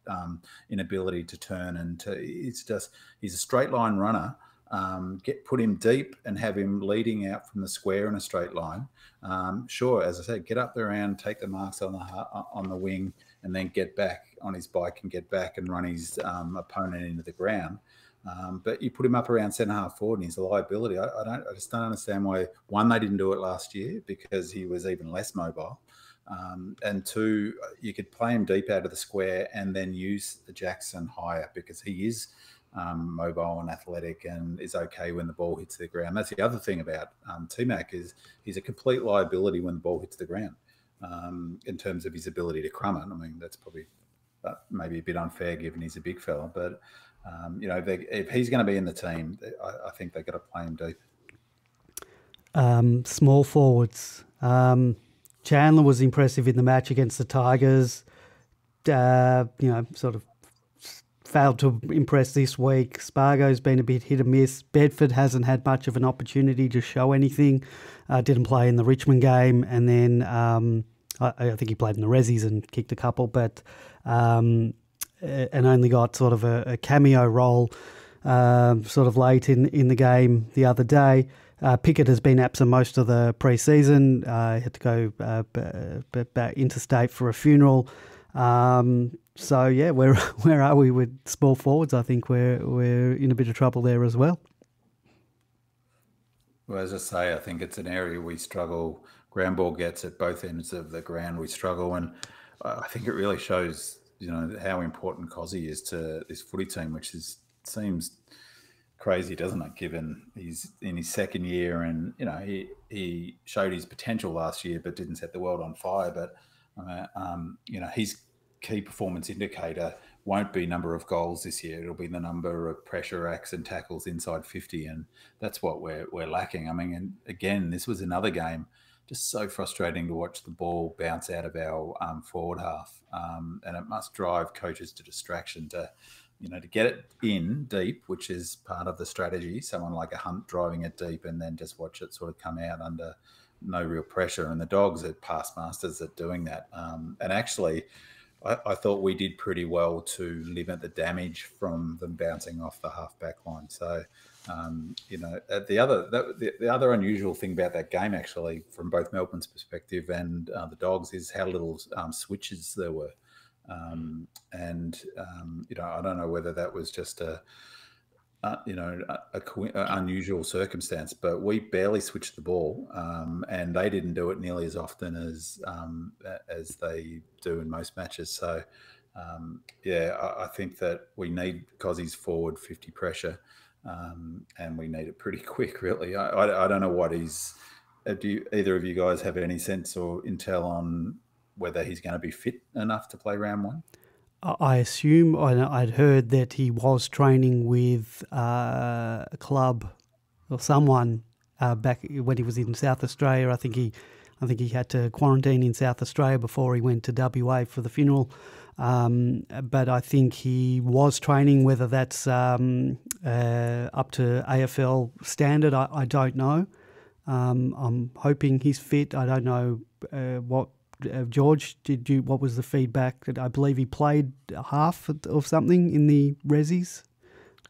inability to turn. And he's a straight line runner. Put him deep and have him leading out from the square in a straight line. Sure, as I said, get up the round, take the marks on the wing, and then get back on his bike and get back and run his opponent into the ground. But you put him up around centre half forward, and he's a liability. I just don't understand why. One, they didn't do it last year because he was even less mobile. And two, you could play him deep out of the square and then use the Jackson higher because he is mobile and athletic and is okay when the ball hits the ground. That's the other thing about T-Mac is he's a complete liability when the ball hits the ground in terms of his ability to crumb it. I mean, that's probably maybe a bit unfair given he's a big fella, but if he's going to be in the team, I think they've got to play him deep. Small forwards. Chandler was impressive in the match against the Tigers. Sort of failed to impress this week. Spargo's been a bit hit and miss. Bedford hasn't had much of an opportunity to show anything. Didn't play in the Richmond game, and then I think he played in the Rezzies and kicked a couple, but and only got sort of a cameo role sort of late in the game the other day. Pickett has been absent most of the pre-season. He had to go back interstate for a funeral. So yeah, where are we with small forwards? I think we're in a bit of trouble there as well. Well, as I say, I think it's an area we struggle. Ground ball gets at both ends of the ground. We struggle, and I think it really shows, how important Cozzy is to this footy team, which seems crazy, doesn't it? Given he's in his second year, and he showed his potential last year, but didn't set the world on fire. But his key performance indicator won't be number of goals this year. It'll be the number of pressure acts and tackles inside 50, and that's what we're lacking. I mean, and again, this was another game just so frustrating to watch the ball bounce out of our forward half, and it must drive coaches to distraction to get it in deep, which is part of the strategy. Someone like a Hunt driving it deep and then just watch it sort of come out under no real pressure. And the Dogs are past masters at doing that. And actually, I thought we did pretty well to limit the damage from them bouncing off the half-back line. So The other unusual thing about that game, actually, from both Melbourne's perspective and the Dogs, is how little switches there were. I don't know whether that was just a unusual circumstance, but we barely switched the ball, and they didn't do it nearly as often as they do in most matches. So, I think that we need Cozzie's forward 50 pressure, and we need it pretty quick, really. I don't know what he's. Do either of you guys have any sense or intel on whether he's going to be fit enough to play round one? I assume I'd heard that he was training with a club or someone back when he was in South Australia. I think he had to quarantine in South Australia before he went to WA for the funeral. But I think he was training. Whether that's up to AFL standard, I don't know. I'm hoping he's fit. I don't know what. George, what was the feedback? I believe he played half of something in the Rezzies.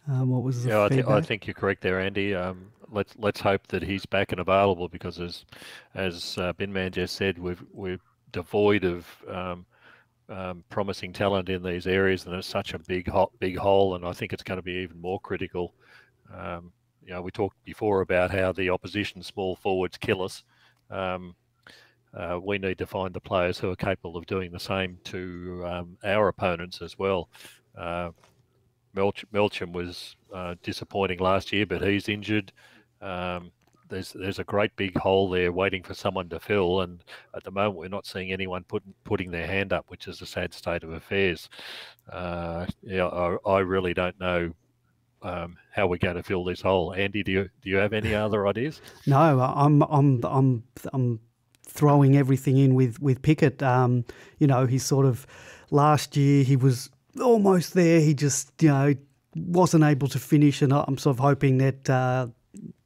What was the feedback? I think you're correct there, Andy. Let's hope that he's back and available, because as Ben Man just said, we're devoid of promising talent in these areas, and it's such a big hole, and I think it's going to be even more critical. We talked before about how the opposition small forwards kill us. We need to find the players who are capable of doing the same to our opponents as well. Melcham was disappointing last year, but he's injured. There's a great big hole there waiting for someone to fill, and at the moment we're not seeing anyone putting their hand up, which is a sad state of affairs. I really don't know how we're going to fill this hole. Andy, do you have any other ideas? No, I'm throwing everything in with Pickett. He's sort of, last year he was almost there. He just, wasn't able to finish, and I'm sort of hoping that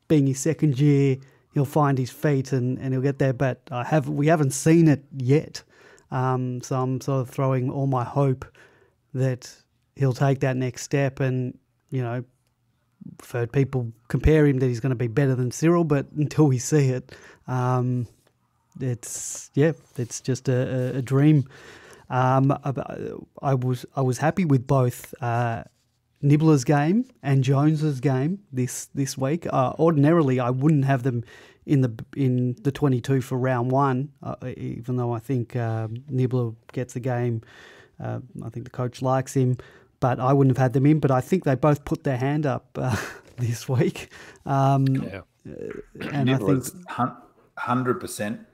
being his second year, he'll find his feet and he'll get there. But we haven't seen it yet. So I'm sort of throwing all my hope that he'll take that next step. And, I've heard people compare him that he's going to be better than Cyril, but until we see it, it's just a dream. I was happy with both Nibbler's game and Jones's game this week. Ordinarily, I wouldn't have them in the 22 for round one, even though I think Nibbler gets the game. I think the coach likes him, but I wouldn't have had them in. But I think they both put their hand up this week. And Nibbler's 100%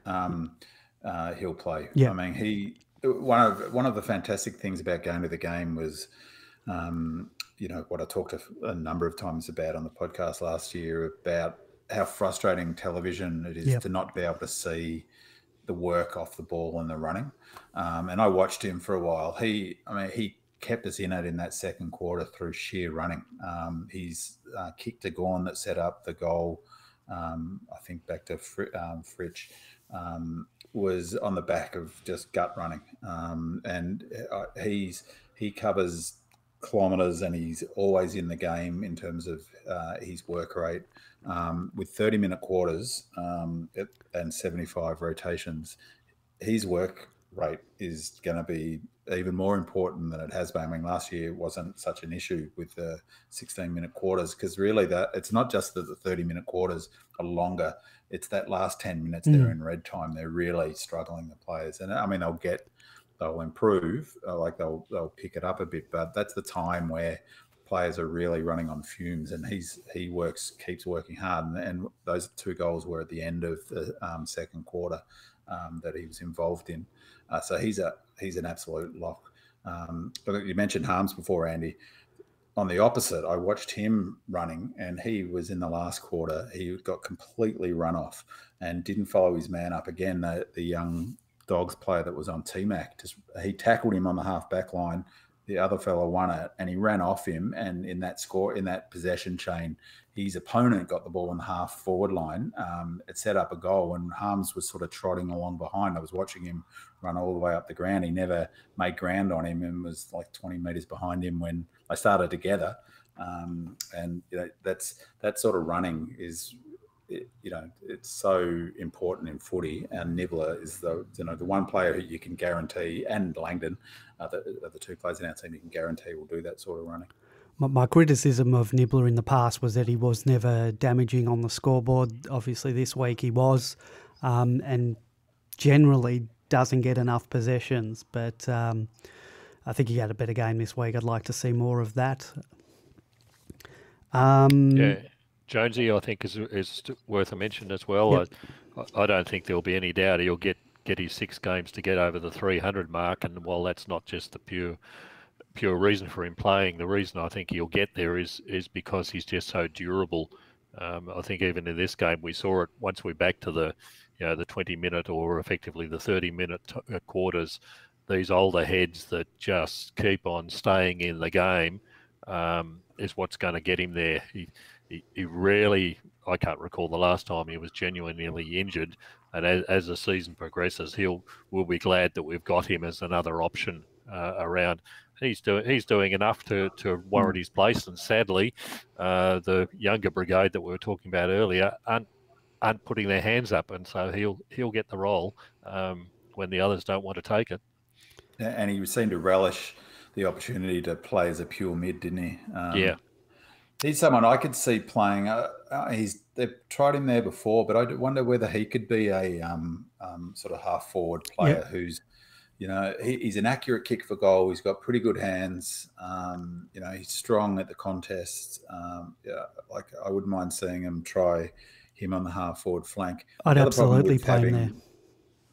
he'll play. Yeah. I mean, one of the fantastic things about going to the game was, what I talked a number of times about on the podcast last year, about how frustrating television it is to not be able to see the work off the ball and the running. And I watched him for a while. He kept us in it in that second quarter through sheer running. He's kicked a gone that set up the goal. I think back to Fritsch, was on the back of just gut running. And he covers kilometres, and he's always in the game in terms of his work rate. With 30-minute quarters and 75 rotations, his work rate is going to be even more important than it has been. I mean, last year wasn't such an issue with the 16-minute quarters, because really that it's not just that the 30-minute quarters are longer. It's that last 10 minutes they're in red time. They're really struggling, the players. And I mean, they'll improve, they'll pick it up a bit, but that's the time where players are really running on fumes, and he keeps working hard. And those two goals were at the end of the second quarter that he was involved in. So he's an absolute lock. But you mentioned Harms before, Andy. On the opposite, I watched him running, and he was in the last quarter. He got completely run off and didn't follow his man up again. The young Dogs player that was on T-Mac, he tackled him on the half-back line. The other fella won it, and he ran off him. And in that possession chain, his opponent got the ball on the half-forward line. It set up a goal, and Harms was sort of trotting along behind. I was watching him run all the way up the ground. He never made ground on him and was like 20 metres behind him when they started together. And that sort of running is, it's so important in footy. And Nibbler is the one player who you can guarantee, and Langdon are the two players in our team you can guarantee will do that sort of running. My criticism of Nibbler in the past was that he was never damaging on the scoreboard. Obviously, this week he was, and generally doesn't get enough possessions. But I think he had a better game this week. I'd like to see more of that. Yeah, Jonesy, I think is worth a mention as well. Yep. I don't think there'll be any doubt he'll get his 6 games to get over the 300 mark. And while that's not just the pure reason for him playing, the reason I think he'll get there is because he's just so durable. I think even in this game we saw it once we're back to the 20-minute or effectively the 30-minute quarters. These older heads that just keep on staying in the game is what's going to get him there. He rarely, I can't recall the last time he was genuinely injured, and as the season progresses, we'll be glad that we've got him as another option around. He's doing enough to warrant his place, and sadly, the younger brigade that we were talking about earlier aren't putting their hands up, and so he'll get the role when the others don't want to take it. And he seemed to relish the opportunity to play as a pure mid, didn't he? Yeah. He's someone I could see playing. They've tried him there before, but I wonder whether he could be a sort of half forward player who's, he's an accurate kick for goal. He's got pretty good hands. He's strong at the contest. I wouldn't mind seeing him try him on the half forward flank. I'd absolutely play him there.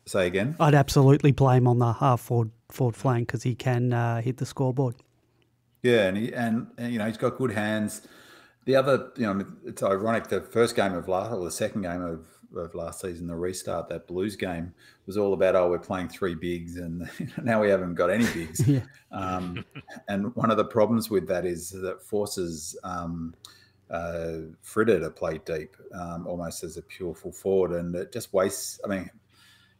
Say again? I'd absolutely play him on the half forward flank because he can hit the scoreboard. Yeah, and he's got good hands. The other, it's ironic. The first game of the second game of last season, the restart, that Blues game was all about, we're playing 3 bigs, and now we haven't got any bigs. Yeah. And one of the problems with that is that forces Fritter to play deep, almost as a pure full forward, and it just wastes. I mean,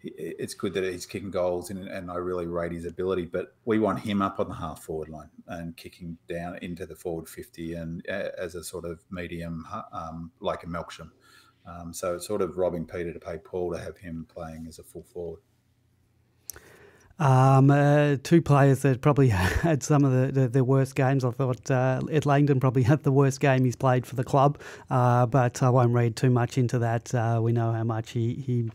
it's good that he's kicking goals, and I really rate his ability, but we want him up on the half forward line and kicking down into the forward 50 and as a sort of medium, like a Melksham. So it's sort of robbing Peter to pay Paul to have him playing as a full forward. 2 players that probably had some of the worst games. I thought Ed Langdon probably had the worst game he's played for the club, but I won't read too much into that. We know how much he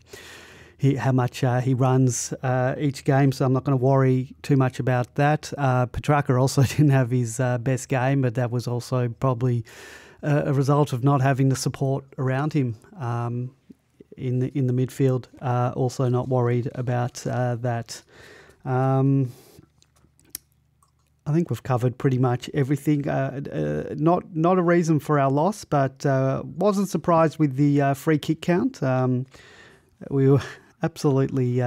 runs each game, so I'm not going to worry too much about that. Petrarca also didn't have his best game, but that was also probably a result of not having the support around him in the midfield. Also not worried about that. I think we've covered pretty much everything. Not a reason for our loss, but wasn't surprised with the free kick count. We were absolutely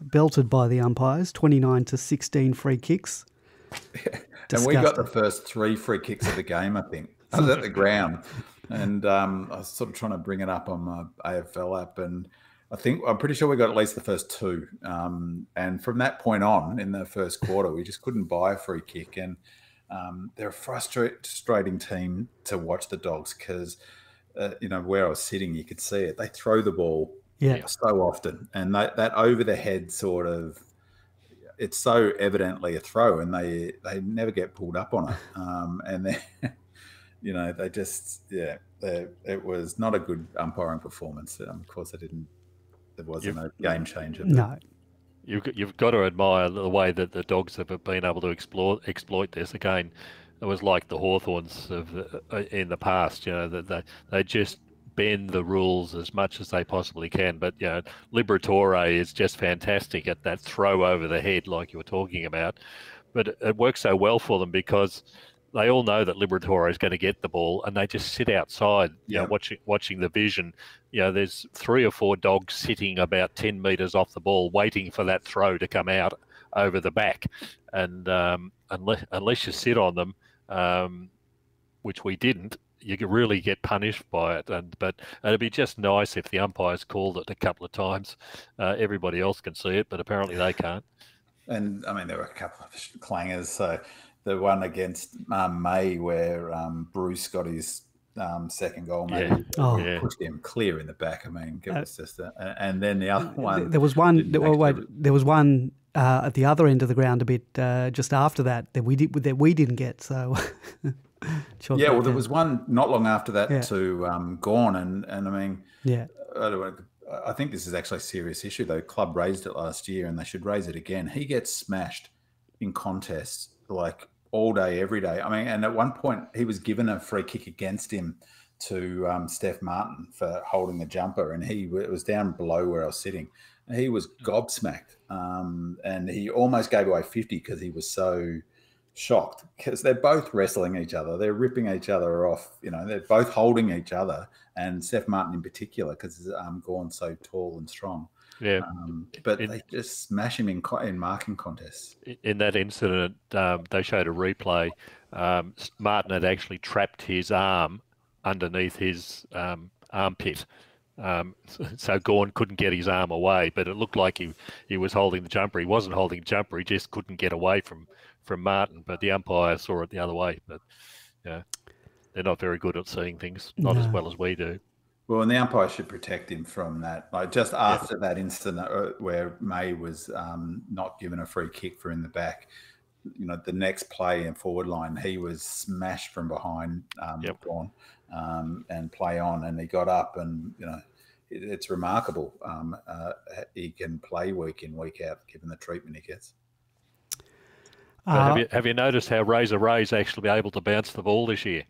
belted by the umpires, 29-16 free kicks. And we got the first 3 free kicks of the game, I think. I was at the ground, and I was sort of trying to bring it up on my AFL app, and I'm pretty sure we got at least the first 2. And from that point on, in the first quarter, we just couldn't buy a free kick. And they're a frustrating team to watch, the Dogs, because, where I was sitting, you could see it. They throw the ball so often, and that over the head sort of, it's so evidently a throw, and they never get pulled up on it. And they, they just, it was not a good umpiring performance. Of course, there wasn't a game changer. No. You've got to admire the way that the Dogs have been able to exploit this. Again, it was like the Hawthorns in the past, that they just bend the rules as much as they possibly can. But, Liberatore is just fantastic at that throw over the head like you were talking about. But it works so well for them because they all know that Liberatore is going to get the ball, and they just sit outside, watching the vision. There's 3 or 4 Dogs sitting about 10 metres off the ball, waiting for that throw to come out over the back. And unless you sit on them, which we didn't, you could really get punished by it. But it'd be just nice if the umpires called it a couple of times. Everybody else can see it, but apparently they can't. And I mean, there were a couple of clangers, so the one against May where Bruce got his second goal, maybe pushed him clear in the back. I mean, it was just and then the other one. There was one. There was one at the other end of the ground, a bit just after that we didn't get. So well, there was one not long after that to Gawn, and I mean, I think this is actually a serious issue. The club raised it last year, and they should raise it again. He gets smashed in contests like all day, every day. I mean, and at one point he was given a free kick against him to Steph Martin for holding the jumper, and it was down below where I was sitting. And he was gobsmacked, and he almost gave away 50 because he was so shocked, because they're both wrestling each other. They're ripping each other off. You know, they're both holding each other, and Steph Martin in particular, because Gawn's so tall and strong. Yeah, but they just smash him in marking contests. In that incident, they showed a replay. Martin had actually trapped his arm underneath his armpit, so Gawn couldn't get his arm away. But it looked like he was holding the jumper. He wasn't holding the jumper. He just couldn't get away from Martin. But the umpire saw it the other way. But yeah, they're not very good at seeing things, not as well as we do. Well, and the umpire should protect him from that. Like just after that incident where May was not given a free kick for in the back, you know, the next play in forward line, he was smashed from behind, Gawn, and play on, and he got up, and you know, it's remarkable. He can play week in, week out, given the treatment he gets. Have you noticed how Razor Ray's actually able to bounce the ball this year?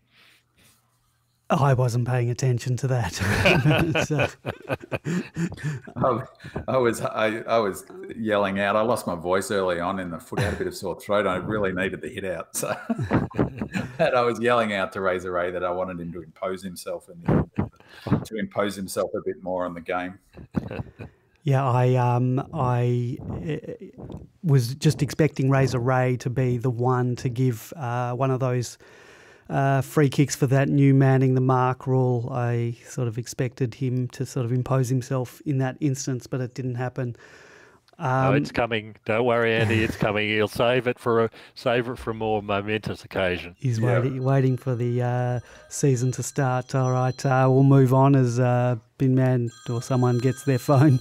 I wasn't paying attention to that. I was yelling out. I lost my voice early on in the footy. I had a bit of sore throat. I really needed the hit out. So and I was yelling out to Razor Ray that I wanted him to impose himself a bit more on the game. Yeah, I was just expecting Razor Ray to be the one to give one of those free kicks for that new manning the mark rule. I sort of expected him to sort of impose himself in that instance, but it didn't happen. No, it's coming. Don't worry, Andy. It's coming. He'll save it for a more momentous occasion. He's waiting for the season to start. All right, we'll move on as Bin Man or someone gets their phone.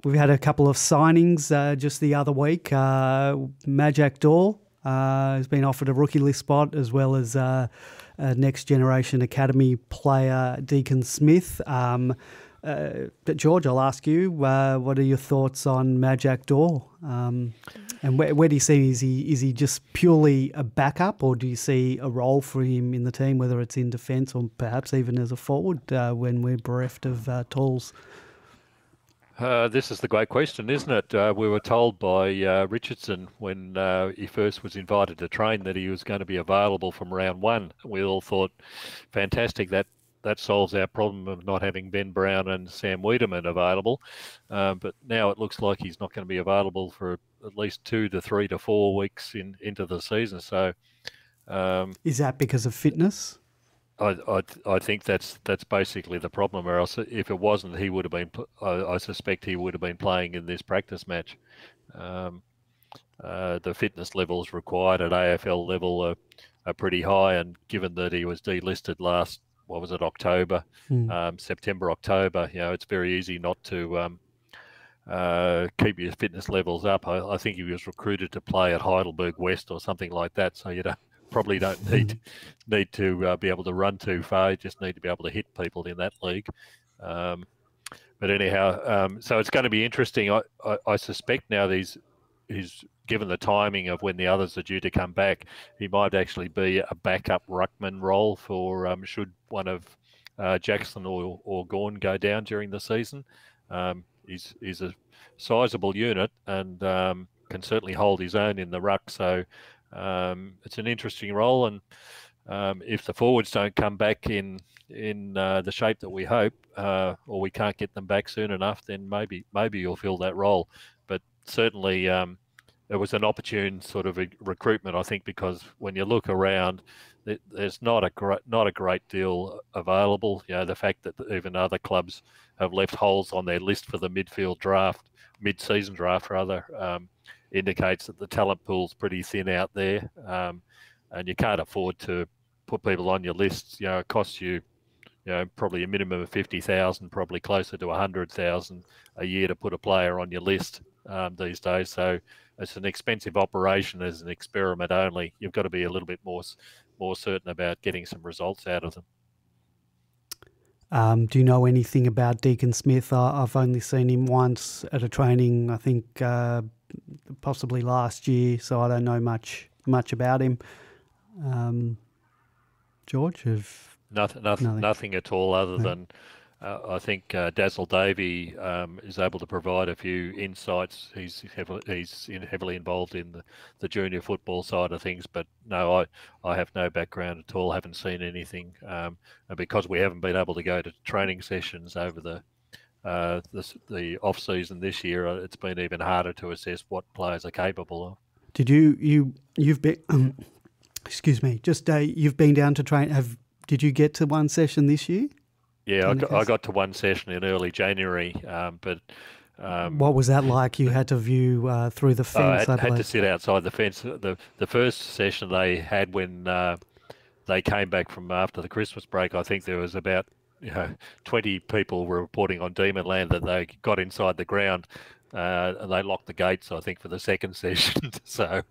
We've had a couple of signings just the other week. Majak Daw has been offered a rookie list spot, as well as next generation academy player Deacon Smith. But George, I'll ask you, what are your thoughts on Majak Daw? And where do you see, is he just purely a backup, or do you see a role for him in the team, whether it's in defence or perhaps even as a forward when we're bereft of tools? This is the great question, isn't it? We were told by Richardson when he first was invited to train that he was going to be available from round one. We all thought, fantastic, that solves our problem of not having Ben Brown and Sam Wiedemann available. But now it looks like he's not going to be available for at least 2 to 3 to 4 weeks into the season. So, is that because of fitness? I think that's basically the problem. Or else, if it wasn't, he would have been. I suspect he would have been playing in this practice match. The fitness levels required at AFL level are pretty high, and given that he was delisted last, what was it, October, September, October, you know, it's very easy not to keep your fitness levels up. I think he was recruited to play at Heidelberg West or something like that, so you probably don't need to be able to run too far. You just need to be able to hit people in that league. But anyhow, so it's going to be interesting. I suspect now he's given the timing of when the others are due to come back, he might actually be a backup ruckman role for should one of Jackson or Gawn go down during the season. He's a sizable unit and can certainly hold his own in the ruck. So it's an interesting role, and if the forwards don't come back in the shape that we hope, or we can't get them back soon enough, then maybe you'll fill that role. But certainly it was an opportune sort of recruitment, I think, because when you look around, there's not a great deal available. You know, the fact that even other clubs have left holes on their list for the mid-season draft rather, indicates that the talent pool's pretty thin out there, and you can't afford to put people on your list. You know, it costs you, probably a minimum of 50,000, probably closer to 100,000 a year to put a player on your list these days. So it's an expensive operation as an experiment only. You've got to be a little bit more certain about getting some results out of them. Do you know anything about Deacon Smith? I've only seen him once at a training, I think possibly last year, so I don't know much about him. George, Nothing at all, other than I think Dazzle Davey is able to provide a few insights. He's heavily involved in the junior football side of things, but no, I have no background at all. Haven't seen anything, and because we haven't been able to go to training sessions over the off season this year, it's been even harder to assess what players are capable of. Did you've been excuse me, just you've been down to train? Did you get to one session this year? Yeah, I got to one session in early January, but what was that like? You had to view through the fence. I had to sit outside the fence. The first session they had when they came back from after the Christmas break, I think there was about 20 people were reporting on Demonland that they got inside the ground, and they locked the gates, I think, for the second session. So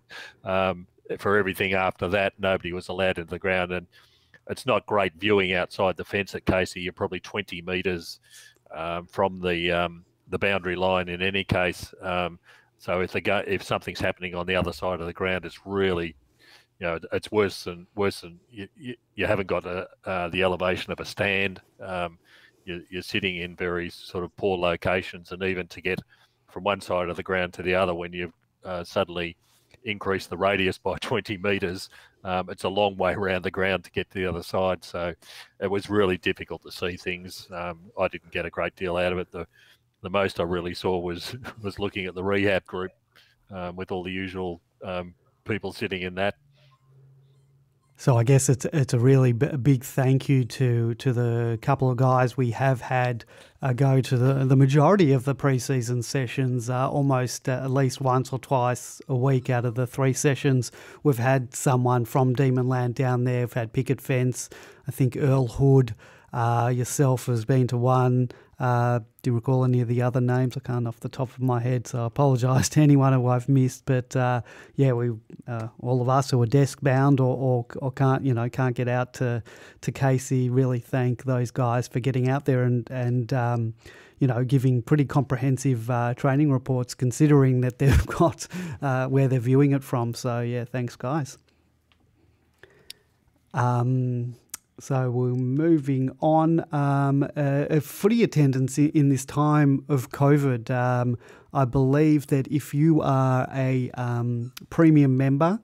for everything after that, nobody was allowed into the ground, and it's not great viewing outside the fence at Casey. You're probably 20 metres from the boundary line in any case. So if something's happening on the other side of the ground, it's really, it's worse than you haven't got the elevation of a stand. You're sitting in very sort of poor locations, and even to get from one side of the ground to the other when you've suddenly increased the radius by 20 metres, it's a long way around the ground to get to the other side. So it was really difficult to see things. I didn't get a great deal out of it. The most I really saw was looking at the rehab group with all the usual people sitting in that. So I guess it's a really big thank you to the couple of guys we have had go to the majority of the preseason sessions, almost at least once or twice a week out of the 3 sessions. We've had someone from Demonland down there. We've had Picket Fence. I think Earl Hood, yourself has been to one. Do you recall any of the other names? I can't off the top of my head, so I apologise to anyone who I've missed. But we all of us who are desk bound or can't get out to Casey, really thank those guys for getting out there and giving pretty comprehensive training reports, considering that they've got where they're viewing it from. So yeah, thanks guys. So we're moving on. Footy attendance in this time of COVID. I believe that if you are a premium member,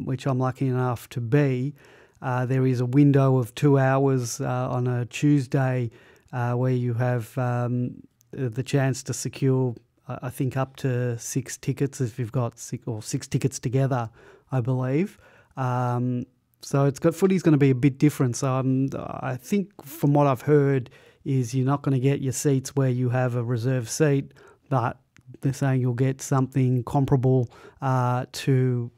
which I'm lucky enough to be, there is a window of 2 hours on a Tuesday where you have the chance to secure, I think, up to 6 tickets if you've got 6 tickets together, I believe. So footy's going to be a bit different. So I think from what I've heard is you're not going to get your seats where you have a reserve seat, but they're saying you'll get something comparable to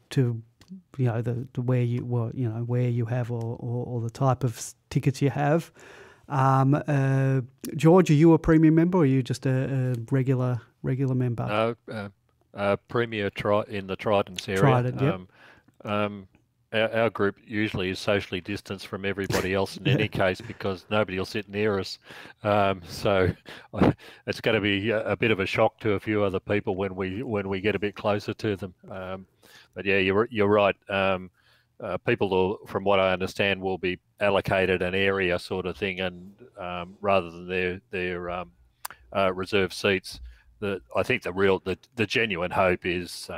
where you have or the type of tickets you have. George, are you a premium member or are you just a regular member? Premier in the Tridents area. Trident, yep. Our group usually is socially distanced from everybody else in any case because nobody will sit near us. So it's going to be a bit of a shock to a few other people when we get a bit closer to them. But yeah, you're right. People will, from what I understand, will be allocated an area sort of thing, and rather than their reserved seats. I think the genuine hope is.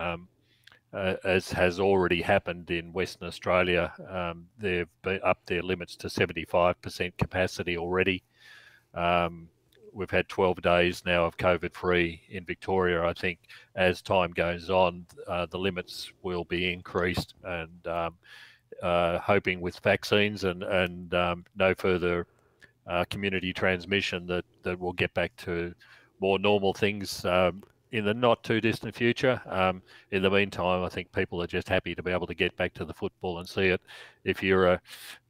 As has already happened in Western Australia, they've upped their limits to 75% capacity already. we've had 12 days now of COVID-free in Victoria. I think as time goes on, the limits will be increased, and hoping with vaccines and no further community transmission that we'll get back to more normal things in the not too distant future. In the meantime, I think people are just happy to be able to get back to the football and see it. If you're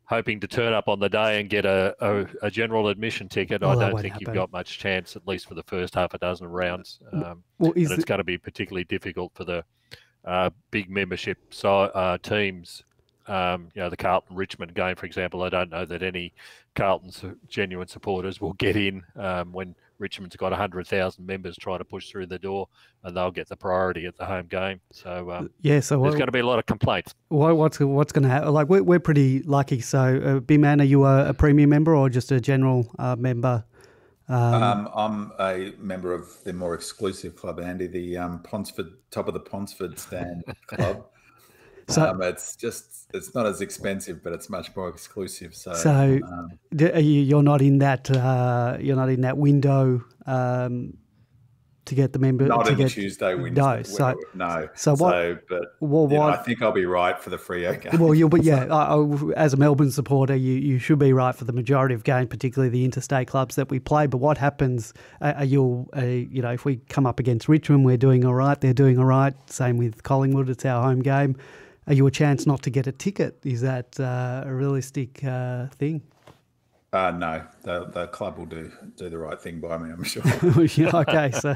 hoping to turn up on the day and get a general admission ticket, I don't think you've got much chance, at least for the first half a dozen rounds. And it's going to be particularly difficult for the big membership teams. The Carlton Richmond game, for example, I don't know that any Carlton's genuine supporters will get in when Richmond's got 100,000 members trying to push through the door, and they'll get the priority at the home game. So there's going to be a lot of complaints. What's going to happen? Like we're pretty lucky. So, B-Man, are you a premium member or just a general member? I'm a member of the more exclusive club, Andy, the Ponsford, top of the Ponsford stand club. So it's not as expensive, but it's much more exclusive. So you're not in that window to get the member. Not in the Tuesday window. No. I think I'll be right for the Freo game. Well, as a Melbourne supporter, you should be right for the majority of games, particularly the interstate clubs that we play. But what happens? If we come up against Richmond, we're doing all right. They're doing all right. Same with Collingwood. It's our home game. Are you a chance not to get a ticket? Is that a realistic thing? No, the club will do the right thing by me, I'm sure. Okay, so,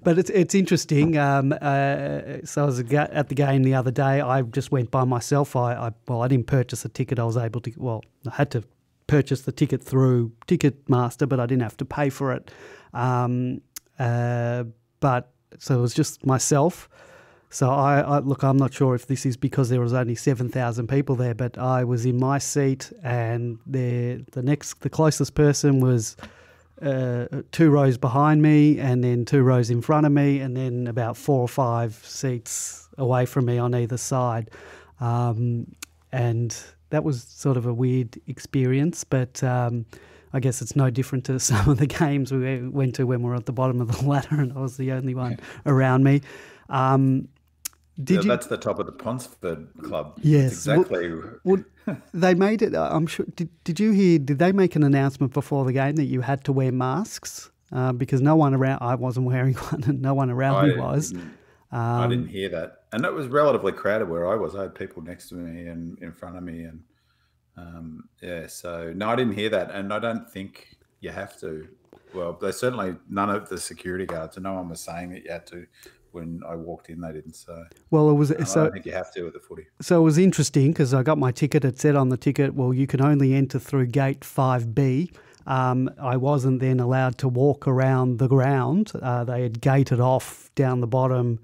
but it's interesting. So I was at the game the other day. I just went by myself. I didn't purchase a ticket. I was able to. Well, I had to purchase the ticket through Ticketmaster, but I didn't have to pay for it. But so it was just myself. So I'm not sure if this is because there was only 7,000 people there, but I was in my seat, and the closest person was 2 rows behind me, and then 2 rows in front of me, and then about 4 or 5 seats away from me on either side. And that was sort of a weird experience, but I guess it's no different to some of the games we went to when we were at the bottom of the ladder and I was the only one around me. That's the top of the Ponsford club. Yes, that's exactly. They made it. I'm sure. Did you hear? Did they make an announcement before the game that you had to wear masks? Because no one around. I wasn't wearing one, and no one around me was. I didn't hear that, and it was relatively crowded where I was. I had people next to me and in front of me, and So no, I didn't hear that, and I don't think you have to. Well, they certainly none of the security guards, and no one was saying that you had to. When I walked in, they didn't say. Well, it was. I don't think you have to with the footy. So it was interesting because I got my ticket. It said on the ticket, well, you can only enter through gate 5B. I wasn't then allowed to walk around the ground. They had gated off down the bottom,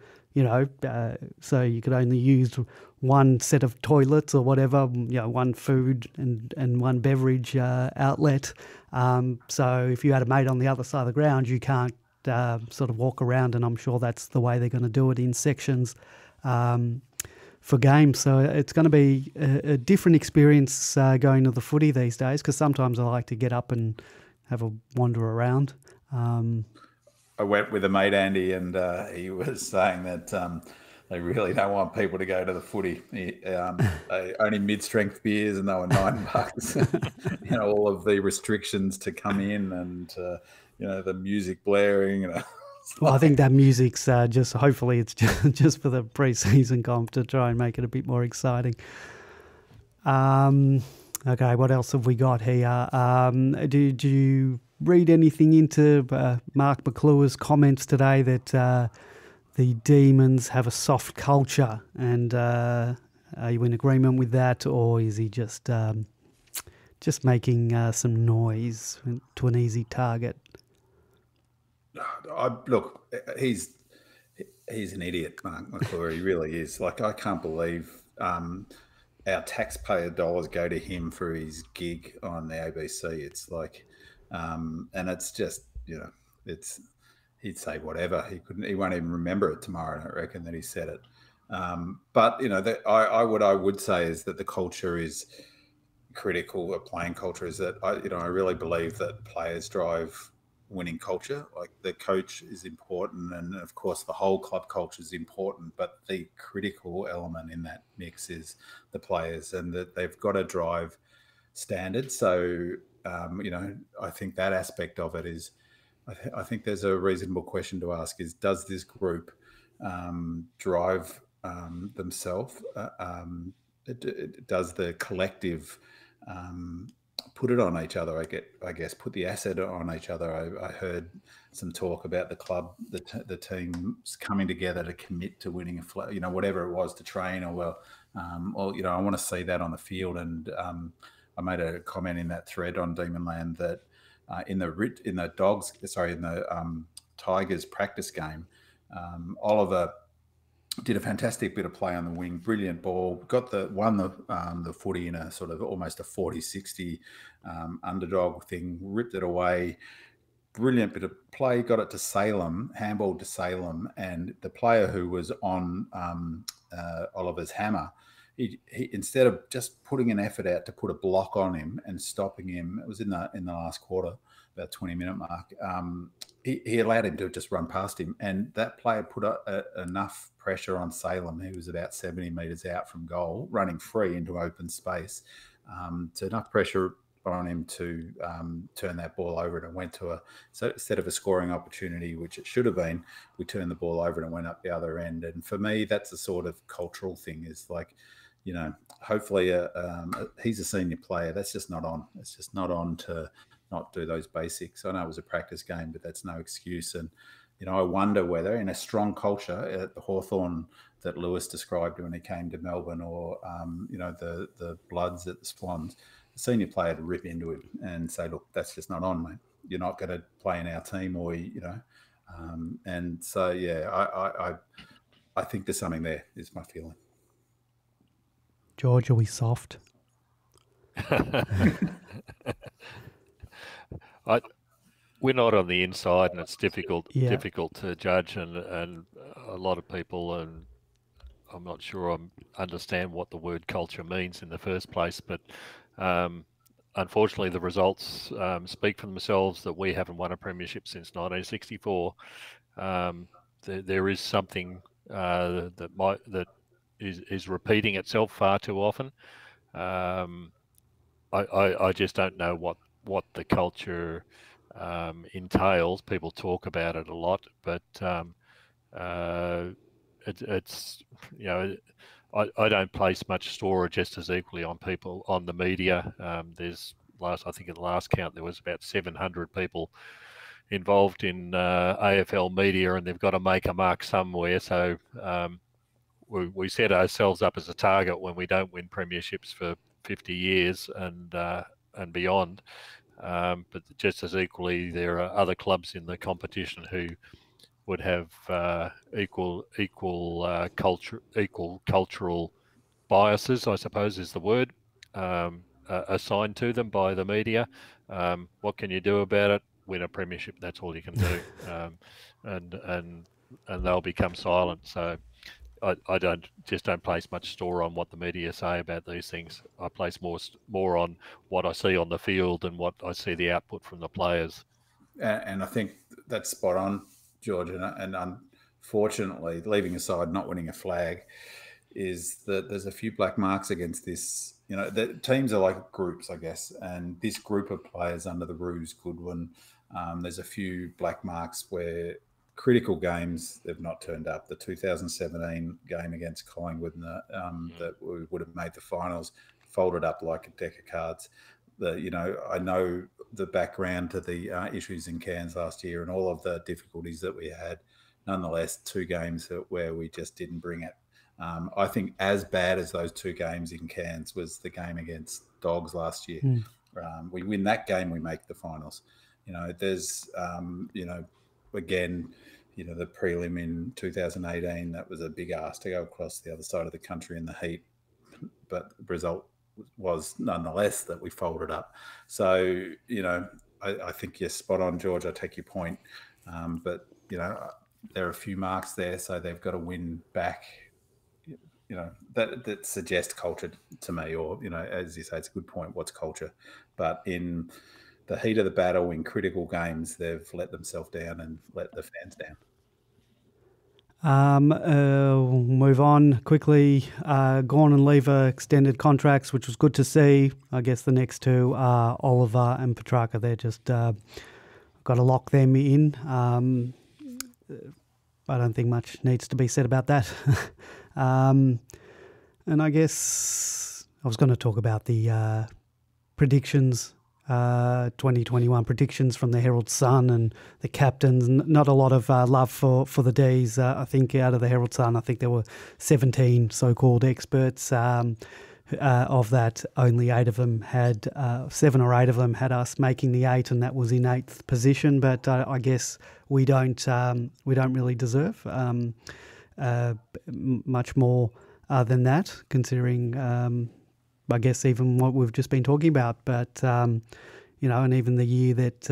so you could only use one set of toilets or whatever, one food and one beverage outlet. So if you had a mate on the other side of the ground, you can't sort of walk around, and I'm sure that's the way they're going to do it in sections for games. So it's going to be a different experience going to the footy these days, because sometimes I like to get up and have a wander around. I went with a mate, Andy, and he was saying that they really don't want people to go to the footy. Only mid-strength beers, and they were $9. All of the restrictions to come in, and the music blaring. Well, I think that music's hopefully it's just for the pre-season comp to try and make it a bit more exciting. Okay, what else have we got here? Do you read anything into Mark McClure's comments today that the Demons have a soft culture, and are you in agreement with that, or is he just making some noise to an easy target? Look, he's an idiot, Mark McClure. He really is. Like, I can't believe our taxpayer dollars go to him for his gig on the ABC. It's like, and it's just, he'd say whatever. He won't even remember it tomorrow, I reckon, that he said it. But what I would say is that the culture is critical. The playing culture is that I really believe that players drive winning culture. Like the coach is important, and of course the whole club culture is important, but the critical element in that mix is the players, and that they've got to drive standards. So, I think that aspect of it is, I think there's a reasonable question to ask is, does this group drive themselves? Does the collective put it on each other? I guess put the asset on each other. I heard some talk about the club, the teams coming together to commit to winning a whatever it was, to train, or I want to see that on the field. And I made a comment in that thread on Demonland that in the Tigers practice game, Oliver did a fantastic bit of play on the wing, brilliant ball, won the footy in a sort of almost a 40-60 underdog thing, ripped it away, brilliant bit of play, got it to Salem, handballed to Salem, and the player who was on Oliver's hammer, he instead of just putting an effort out to put a block on him and stopping him, it was in the last quarter, about 20-minute mark, he allowed him to just run past him, and that player put enough pressure on Salem, who was about 70 metres out from goal, running free into open space, to enough pressure on him to turn that ball over, and it went so instead of a scoring opportunity, which it should have been, we turned the ball over and it went up the other end. And for me, that's a sort of cultural thing, is like, hopefully he's a senior player. That's just not on. It's just not on to not do those basics. I know it was a practice game, but that's no excuse. And, I wonder whether in a strong culture at the Hawthorn that Lewis described when he came to Melbourne, or, the Bloods at the Swans, the senior player to rip into him and say, look, that's just not on, mate. You're not going to play in our team, or, and so, yeah, I think there's something there, is my feeling. George, are we soft? We're not on the inside, and it's difficult to judge, and a lot of people, and I'm not sure I understand what the word culture means in the first place, but unfortunately the results speak for themselves, that we haven't won a premiership since 1964. There is something that is repeating itself far too often. I just don't know what the culture entails. People talk about it a lot, but it's I don't place much store, just as equally on people, on the media. I think at the last count there was about 700 people involved in AFL media, and they've got to make a mark somewhere. So we set ourselves up as a target when we don't win premierships for 50 years and beyond. But just as equally, there are other clubs in the competition who would have equal cultural biases, I suppose is the word, assigned to them by the media. What can you do about it? Win a premiership. That's all you can do, and they'll become silent. So I don't place much store on what the media say about these things. I place more on what I see on the field and what I see the output from the players. And I think that's spot on, George. And unfortunately, leaving aside not winning a flag, is that there's a few black marks against this. The teams are like groups, I guess, and this group of players under the Roos Goodwin, there's a few black marks where critical games they've not turned up. The 2017 game against Collingwood that we would have made the finals, folded up like a deck of cards. I know the background to the issues in Cairns last year and all of the difficulties that we had. Nonetheless, 2 games where we just didn't bring it. I think as bad as those 2 games in Cairns was the game against Dogs last year. We win that game, we make the finals. There's, again, the prelim in 2018, that was a big ask to go across the other side of the country in the heat. But the result was nonetheless that we folded up. So, I think you're spot on, George. I take your point. But, there are a few marks there, so they've got to win back. That suggests culture to me, or, as you say, it's a good point. What's culture? But in the heat of the battle in critical games, they've let themselves down and let the fans down. We'll move on quickly. Gorn and Lever extended contracts, which was good to see. I guess the next two are Oliver and Petrarca. They're just got to lock them in. I don't think much needs to be said about that. And I guess I was going to talk about the predictions, 2021 predictions from the Herald Sun and the captains. Not a lot of love for the Dees. I think out of the Herald Sun, I think there were 17 so-called experts. Of that, only 8 of them had, 7 or 8 of them had us making the 8, and that was in 8th position. But I guess we don't really deserve much more than that, considering I guess even what we've just been talking about. But and even the year that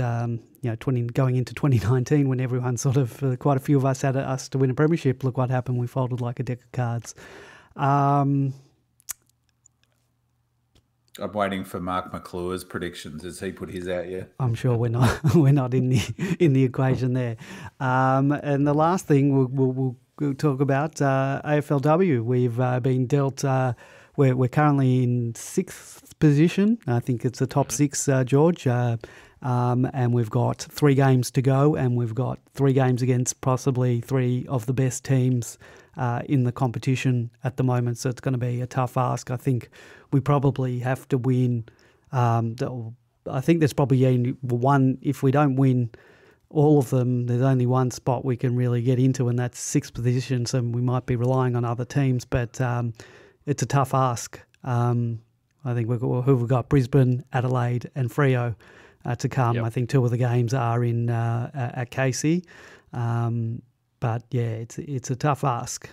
going into 2019, when everyone sort of quite a few of us had us to win a premiership, look what happened. We folded like a deck of cards. I'm waiting for Mark McClure's predictions. Has he put his out yet? I'm sure we're not in the equation there. And the last thing we'll talk about AFLW. We've been dealt. We're currently in 6th position. I think it's the top 6, George. And we've got 3 games to go, and we've got 3 games against possibly 3 of the best teams in the competition at the moment. So it's going to be a tough ask. I think we probably have to win. I think there's probably only one. If we don't win all of them, there's only one spot we can really get into, and that's 6th position. So we might be relying on other teams, but it's a tough ask. I think we've got Brisbane, Adelaide, and Freo to come. Yep. I think 2 of the games are in at Casey. But yeah, it's a tough ask.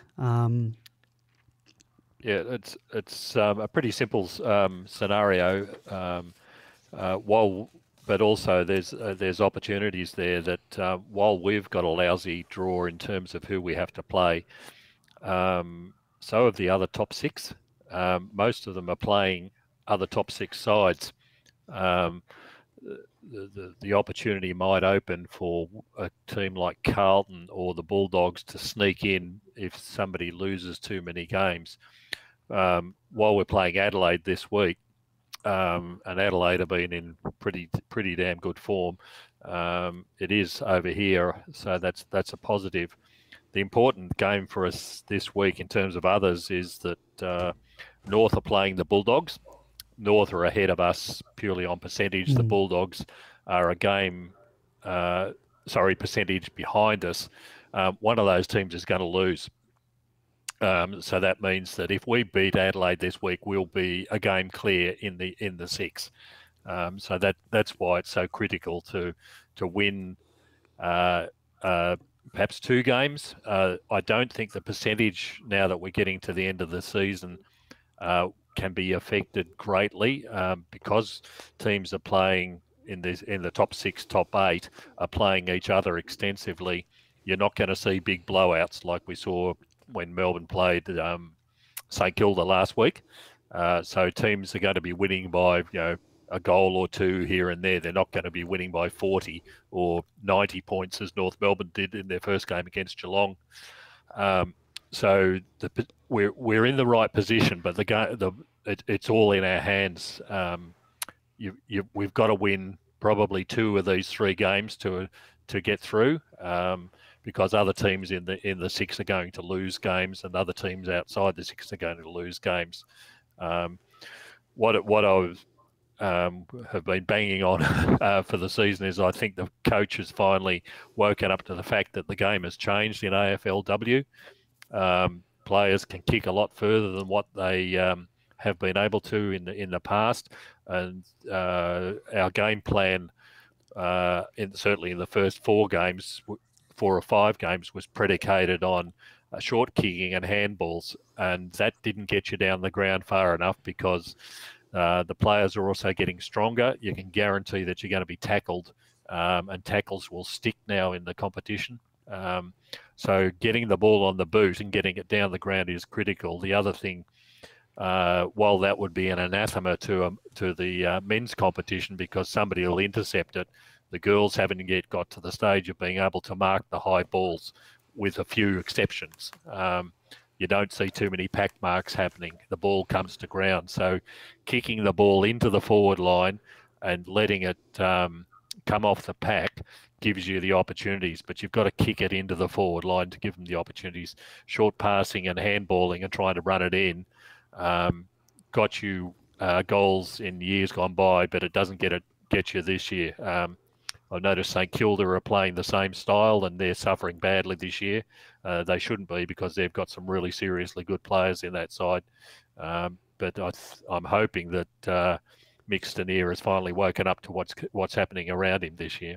It's a pretty simple scenario. But also there's opportunities there that while we've got a lousy draw in terms of who we have to play, so have the other top 6. Most of them are playing other top 6 sides. The opportunity might open for a team like Carlton or the Bulldogs to sneak in if somebody loses too many games. While we're playing Adelaide this week, and Adelaide have been in pretty damn good form. It is over here, so that's a positive. The important game for us this week in terms of others is that North are playing the Bulldogs. North are ahead of us purely on percentage. The Bulldogs are a game, percentage behind us. One of those teams is going to lose. So that means that if we beat Adelaide this week, we'll be a game clear in the 6. So that's why it's so critical to win perhaps 2 games. I don't think the percentage, now that we're getting to the end of the season, can be affected greatly because teams are playing in the top 6, top 8 are playing each other extensively. You're not going to see big blowouts like we saw when Melbourne played St Kilda last week. So teams are going to be winning by a goal or 2 here and there. They're not going to be winning by 40 or 90 points as North Melbourne did in their first game against Geelong. So we're in the right position, but it's all in our hands. We've got to win probably 2 of these 3 games to get through, because other teams in the 6 are going to lose games, and other teams outside the 6 are going to lose games. What I have been banging on for the season is I think the coach has finally woken up to the fact that the game has changed in AFLW. Players can kick a lot further than what they have been able to in the past, and our game plan, certainly in the first 4 or 5 games, was predicated on short kicking and handballs, and that didn't get you down the ground far enough because the players are also getting stronger. You can guarantee that you're going to be tackled, and tackles will stick now in the competition. So getting the ball on the boot and getting it down the ground is critical. The other thing while that would be an anathema to the men's competition because somebody will intercept it, the girls haven't yet got to the stage of being able to mark the high balls, with a few exceptions. You don't see too many pack marks happening. The ball comes to ground. So kicking the ball into the forward line and letting it come off the pack gives you the opportunities, but you've got to kick it into the forward line to give them the opportunities. Short passing and handballing and trying to run it in got you goals in years gone by, but it doesn't get you this year. I've noticed St Kilda are playing the same style and they're suffering badly this year. They shouldn't be because they've got some really seriously good players in that side. But I'm hoping that Mixtoneer has finally woken up to what's happening around him this year.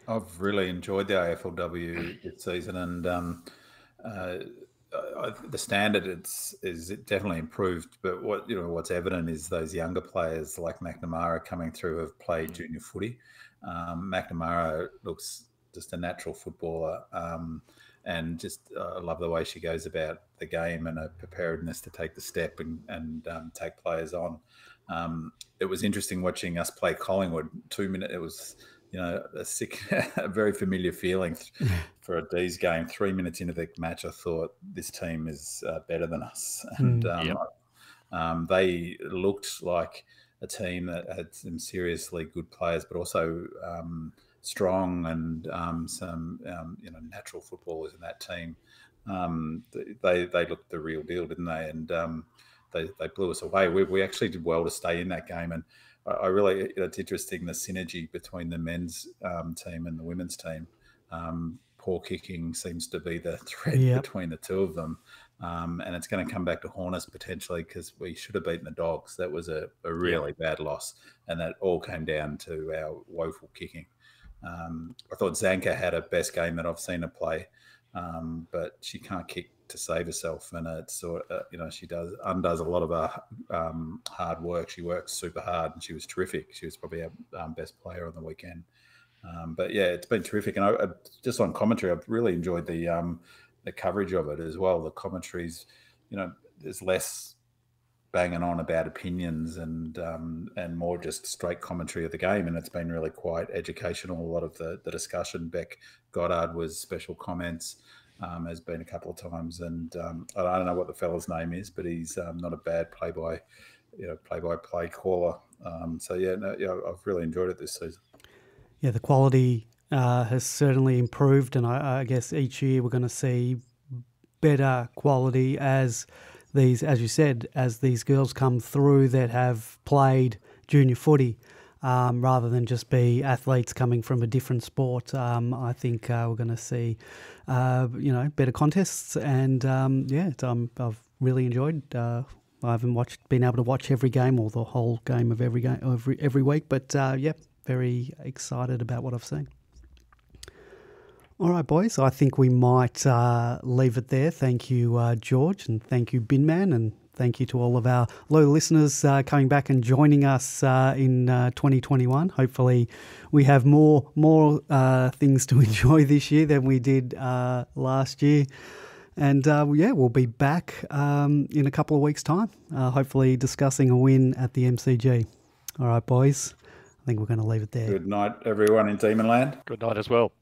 I've really enjoyed the AFLW this season, and the standard is definitely improved. But what's evident is those younger players like McNamara coming through have played junior footy. McNamara looks just a natural footballer, and just I love the way she goes about the game and a preparedness to take the step and take players on. It was interesting watching us play Collingwood. 2 minutes, it was a very familiar feeling for a Dees game. 3 minutes into the match, I thought this team is better than us, and they looked like a team that had some seriously good players, but also strong and some natural footballers in that team. They looked the real deal, didn't they? And they blew us away. We actually did well to stay in that game, and I really, it's interesting the synergy between the men's team and the women's team. Poor kicking seems to be the thread between the two of them. And it's going to come back to haunt us potentially because we should have beaten the Dogs. That was a really bad loss. And that all came down to our woeful kicking. I thought Zanka had a best game that I've seen her play, but she can't kick to save herself. And it's sort of, she undoes a lot of her hard work. She works super hard and she was terrific. She was probably our best player on the weekend. But yeah, it's been terrific. And I just on commentary, I've really enjoyed the coverage of it as well. The commentaries, there's less banging on about opinions and more just straight commentary of the game, and it's been really quite educational. A lot of the discussion. Beck Goddard was special comments, has been a couple of times, and I don't know what the fella's name is, but he's not a bad play-by-play caller. I've really enjoyed it this season. Yeah, the quality has certainly improved, and I guess each year we're going to see better quality as these, as you said, as these girls come through that have played junior footy, rather than just be athletes coming from a different sport. I think we're going to see, better contests, and I've really enjoyed. I haven't been able to watch every game or the whole game of every game every week, but very excited about what I've seen. All right, boys, I think we might leave it there. Thank you, George, and thank you, Binman, and thank you to all of our loyal listeners coming back and joining us in 2021. Hopefully we have more things to enjoy this year than we did last year. And, we'll be back in a couple of weeks' time, hopefully discussing a win at the MCG. All right, boys, I think we're going to leave it there. Good night, everyone in Demonland. Good night as well.